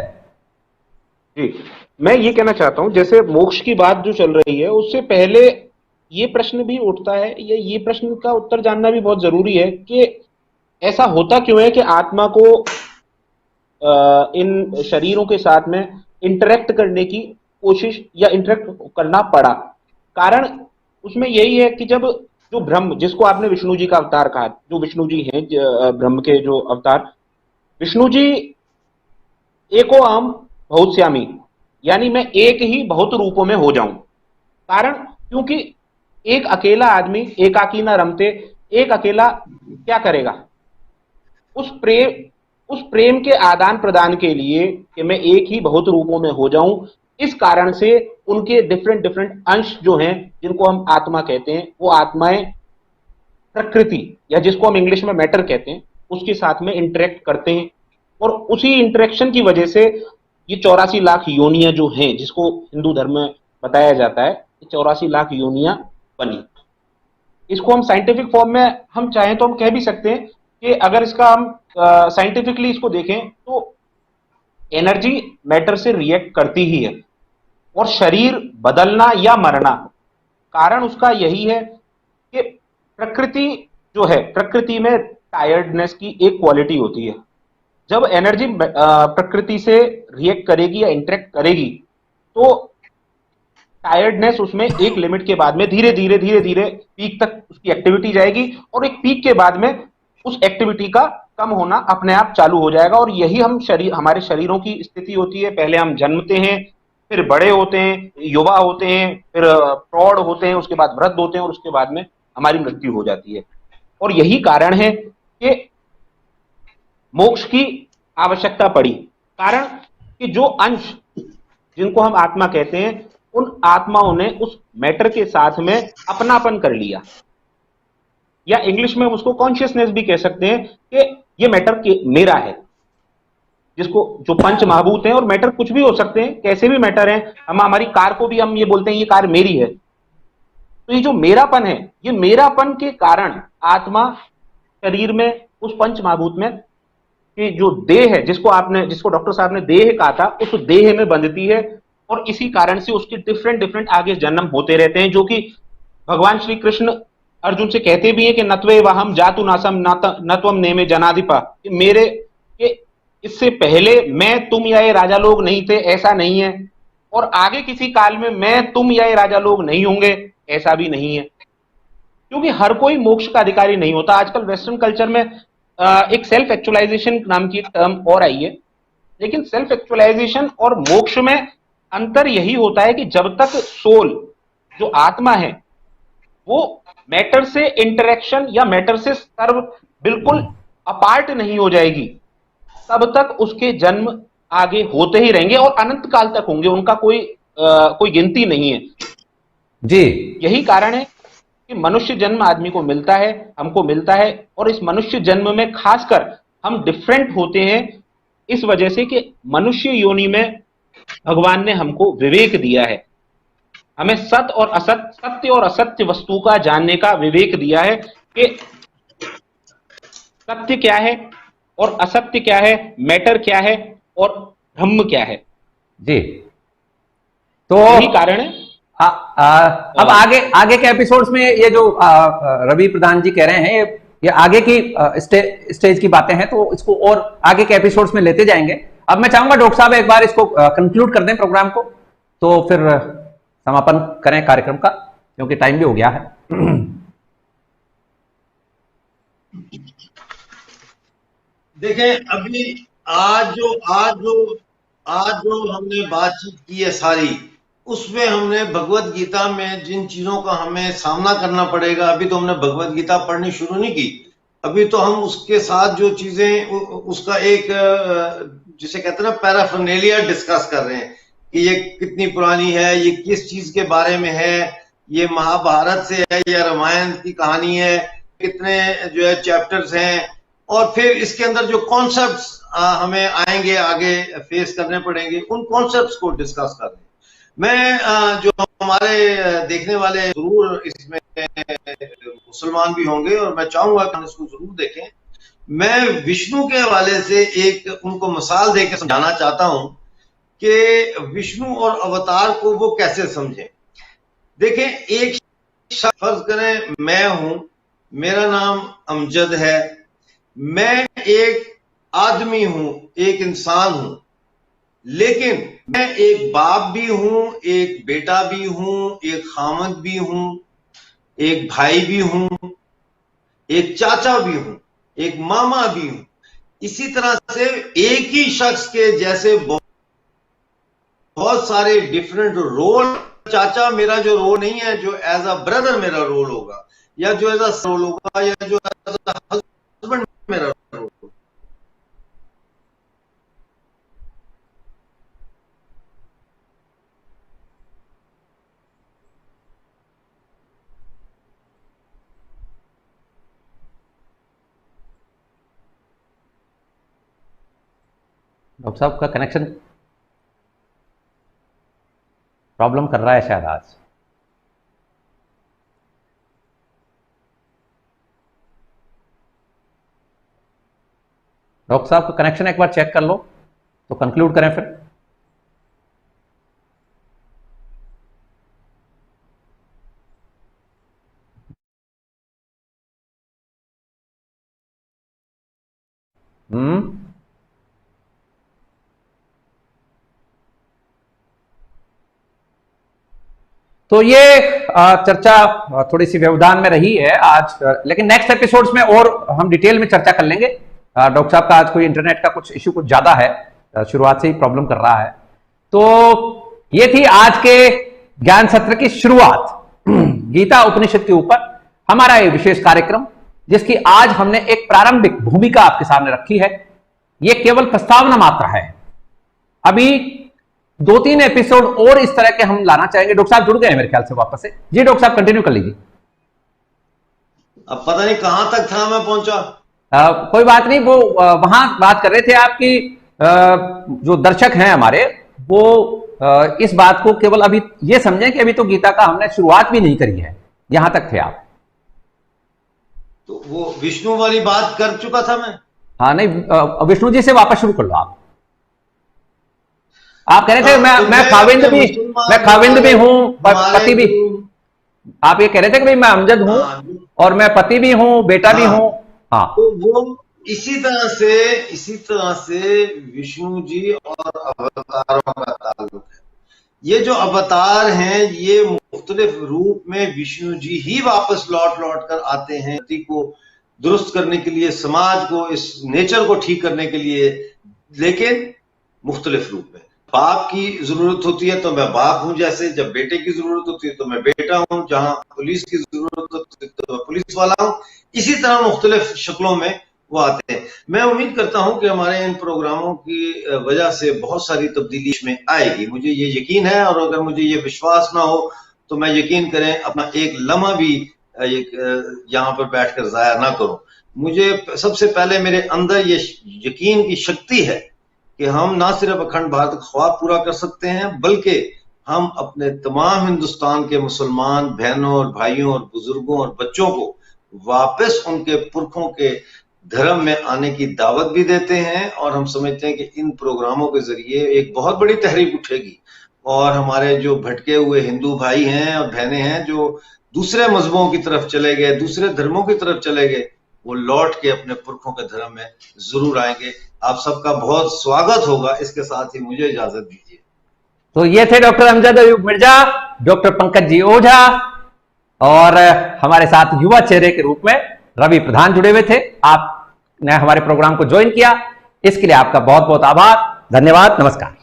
जी। मैं ये कहना चाहता हूं, जैसे मोक्ष की बात जो चल रही है, उससे पहले ये प्रश्न भी उठता है, ये प्रश्न का उत्तर जानना भी बहुत जरूरी है कि ऐसा होता क्यों है कि आत्मा को इन शरीरों के साथ में इंटरेक्ट करने की कोशिश या इंटरेक्ट करना पड़ा। कारण उसमें यही है कि जब जो ब्रह्म, जिसको आपने विष्णु जी का अवतार कहा, जो विष्णु जी हैं ब्रह्म के जो अवतार, विष्णु जी एको अहम बहुश्यामी, यानी मैं एक ही बहुत रूपों में हो जाऊं। कारण क्योंकि एक अकेला आदमी एकाकी न रमते, एक अकेला क्या करेगा? उस प्रेम के आदान प्रदान के लिए कि मैं एक ही बहुत रूपों में हो जाऊं, इस कारण से उनके डिफरेंट डिफरेंट अंश जो हैं, जिनको हम आत्मा कहते हैं, वो आत्माएं प्रकृति या जिसको हम इंग्लिश में मैटर कहते हैं, उसके साथ में इंटरेक्ट करते हैं। और उसी इंटरेक्शन की वजह से ये 84 लाख योनियां जो हैं, जिसको हिंदू धर्म में बताया जाता है, 84 लाख योनियां बनी। इसको हम साइंटिफिक फॉर्म में हम चाहें तो हम कह भी सकते हैं कि अगर इसका हम साइंटिफिकली इसको देखें तो एनर्जी मैटर से रिएक्ट करती ही है, और शरीर बदलना या मरना कारण उसका यही है कि प्रकृति जो है, प्रकृति में टायर्डनेस की एक क्वालिटी होती है। जब एनर्जी प्रकृति से रिएक्ट करेगी या इंटरेक्ट करेगी तो टायर्डनेस उसमें एक लिमिट के बाद में धीरे धीरे पीक तक उसकी एक्टिविटी जाएगी, और एक पीक के बाद में उस एक्टिविटी का कम होना अपने आप चालू हो जाएगा। और यही हमारे शरीरों की स्थिति होती है। पहले हम जन्मते हैं, फिर बड़े होते हैं, युवा होते हैं, फिर प्रौढ़ होते हैं, उसके बाद वृद्ध होते हैं, और उसके बाद में हमारी मृत्यु हो जाती है। और यही कारण है कि मोक्ष की आवश्यकता पड़ी। कारण कि जो अंश जिनको हम आत्मा कहते हैं, उन आत्माओं ने उस मैटर के साथ में अपनापन कर लिया, या इंग्लिश में उसको कॉन्शियसनेस भी कह सकते हैं कि ये मैटर मेरा है। जिसको जो पंच महाभूत हैं, और मैटर कुछ भी हो सकते हैं, कैसे भी मैटर हैं। हम हमारी कार को भी हम ये बोलते हैं ये कार मेरी है। तो ये जो मेरापन है, ये मेरापन के कारण आत्मा शरीर में उस पंच महाभूत में कि जो देह है, जिसको डॉक्टर साहब ने देह कहा था, उस देह में बंधती है। और इसी कारण से उसके डिफरेंट डिफरेंट आगे जन्म होते रहते हैं, जो कि भगवान श्री कृष्ण अर्जुन से कहते भी हैं कि नत्वे वाहम जातु नासम नत्वम नेमे जनाधिपा, मेरे के इससे पहले मैं तुम या ये राजा लोग नहीं थे, ऐसा नहीं है। और आगे किसी काल में मैं तुम या ये राजा लोग नहीं होंगे, ऐसा भी नहीं है। क्योंकि हर कोई मोक्ष का अधिकारी नहीं होता। आजकल वेस्टर्न कल्चर में एक सेल्फ एक्चुअलाइजेशन नाम की टर्म और आई है, लेकिन सेल्फ एक्चुअलाइजेशन और मोक्ष में अंतर यही होता है कि जब तक सोल जो आत्मा है वो मैटर से इंटरेक्शन या मैटर से सर्व बिल्कुल अपार्ट नहीं हो जाएगी, तब तक उसके जन्म आगे होते ही रहेंगे और अनंत काल तक होंगे। उनका कोई गिनती नहीं है जी। यही कारण है कि मनुष्य जन्म आदमी को मिलता है, हमको मिलता है, और इस मनुष्य जन्म में खासकर हम डिफरेंट होते हैं इस वजह से कि मनुष्य योनि में भगवान ने हमको विवेक दिया है। हमें सत्य और असत्य वस्तु का जानने का विवेक दिया है कि सत्य क्या है और असत्य क्या है, मैटर क्या है और ब्रह्म क्या है। जी, तो यही कारण है। अब आगे के एपिसोड्स में ये जो रवि प्रधान जी कह रहे हैं, ये आगे की स्टेज की बातें हैं, तो इसको और आगे के एपिसोड्स में लेते जाएंगे। अब मैं चाहूंगा डॉक्टर साहब एक बार इसको कंक्लूड कर दें प्रोग्राम को, तो फिर समापन करें कार्यक्रम का, क्योंकि टाइम भी हो गया है। देखें, अभी आज जो हमने बातचीत की है सारी, उसमें हमने भगवत गीता में जिन चीजों का हमें सामना करना पड़ेगा, अभी तो हमने भगवत गीता पढ़नी शुरू नहीं की, अभी तो हम उसके साथ जो चीजें उसका एक जिसे कहते हैं ना पैराफर्नेलिया डिस्कस कर रहे हैं कि ये कितनी पुरानी है, ये किस चीज के बारे में है, ये महाभारत से है या रामायण की कहानी है, कितने जो है चैप्टर्स हैं, और फिर इसके अंदर जो कॉन्सेप्ट्स हमें आएंगे आगे फेस करने पड़ेंगे, उन कॉन्सेप्ट्स को डिस्कस कर रहे हैं। मैं जो हमारे देखने वाले जरूर इसमें मुसलमान भी होंगे और मैं चाहूंगा कि हम इसको जरूर देखें। मैं विष्णु के हवाले से एक उनको मिसाल देकर समझाना चाहता हूं कि विष्णु और अवतार को वो कैसे समझें। देखें, एक शख्स फर्ज करें मैं हूं, मेरा नाम अमजद है, मैं एक आदमी हूं, एक इंसान हूं, लेकिन मैं एक बाप भी हूं, एक बेटा भी हूं, एक खामद भी हूं, एक भाई भी हूं, एक चाचा भी हूं, एक मामा भी हूं। इसी तरह से एक ही शख्स के जैसे बहुत सारे डिफरेंट रोल, चाचा मेरा जो रोल नहीं है, जो एज अ ब्रदर मेरा रोल होगा, या जो एज अ रोल होगा, या जो एज अ हस्बैंड मेरा रोल होगा, डॉक्टर साहब का कनेक्शन प्रॉब्लम कर रहा है शायद आज। डॉक्टर साहब का कनेक्शन एक बार चेक कर लो तो कंक्लूड करें फिर। तो ये चर्चा थोड़ी सी व्यवधान में रही है आज, लेकिन नेक्स्ट एपिसोड्स में और हम डिटेल में चर्चा कर लेंगे। डॉक्टर साहब का आज कोई इंटरनेट का कुछ इश्यू कुछ ज्यादा है, शुरुआत से ही प्रॉब्लम कर रहा है। तो ये थी आज के ज्ञान सत्र की शुरुआत, गीता उपनिषद के ऊपर हमारा ये विशेष कार्यक्रम, जिसकी आज हमने एक प्रारंभिक भूमिका आपके सामने रखी है। ये केवल प्रस्तावना मात्र है। अभी 2-3 एपिसोड और इस तरह के हम लाना चाहेंगे। डॉक्टर साहब जुड़ गए हैं मेरे ख्याल से वापस से। जी डॉक्टर साहब कंटिन्यू कर लीजिए। अब पता नहीं कहां तक था मैं पहुंचा। कोई बात नहीं, वो वहां बात कर रहे थे आपकी जो दर्शक हैं हमारे, वो इस बात को केवल अभी ये समझें कि अभी तो गीता का हमने शुरुआत भी नहीं करी है, यहां तक थे आप। तो वो विष्णु वाली बात कर चुका था मैं। हाँ नहीं, विष्णु जी से वापस शुरू कर लो आप कह रहे थे मैं खाविंद भी हूं, पति भी। आप ये कह रहे थे कि भाई मैं अमजद हूं और मैं पति भी हूं, बेटा भी हूं। हाँ, तो वो इसी तरह से विष्णु जी और अवतारों का ताल्लुक है। ये जो अवतार हैं ये मुख्तलिफ रूप में विष्णु जी ही वापस लौट कर आते हैं, धरती को दुरुस्त करने के लिए, समाज को, इस नेचर को ठीक करने के लिए, लेकिन मुख्तलिफ रूप में। बाप की जरूरत होती है तो मैं बाप हूं, जैसे जब बेटे की जरूरत होती है तो मैं बेटा हूं, जहां पुलिस की जरूरत होती है तो मैं पुलिस वाला हूं। इसी तरह मुख्तलिफ शक्लों में वो आते हैं। मैं उम्मीद करता हूं कि हमारे इन प्रोग्रामों की वजह से बहुत सारी तब्दीली इसमें आएगी, मुझे ये यकीन है। और अगर मुझे ये विश्वास ना हो तो मैं यकीन करें अपना एक लम्हा भी यहाँ पर बैठकर जाया ना करूं। मुझे सबसे पहले मेरे अंदर ये यकीन की शक्ति है कि हम ना सिर्फ अखंड भारत का ख्वाब पूरा कर सकते हैं, बल्कि हम अपने तमाम हिंदुस्तान के मुसलमान बहनों और भाइयों और बुजुर्गों और बच्चों को वापस उनके पुरखों के धर्म में आने की दावत भी देते हैं। और हम समझते हैं कि इन प्रोग्रामों के जरिए एक बहुत बड़ी तहरीक उठेगी और हमारे जो भटके हुए हिंदू भाई हैं और बहनें हैं, जो दूसरे मजहबों की तरफ चले गए, दूसरे धर्मों की तरफ चले गए, वो लौट के अपने पुरखों के धर्म में जरूर आएंगे। आप सबका बहुत स्वागत होगा। इसके साथ ही मुझे इजाजत दीजिए। तो ये थे डॉक्टर अमजद अयूब मिर्जा, डॉक्टर पंकज जी ओझा और हमारे साथ युवा चेहरे के रूप में रवि प्रधान जुड़े हुए थे। आपने हमारे प्रोग्राम को ज्वाइन किया, इसके लिए आपका बहुत बहुत आभार, धन्यवाद, नमस्कार।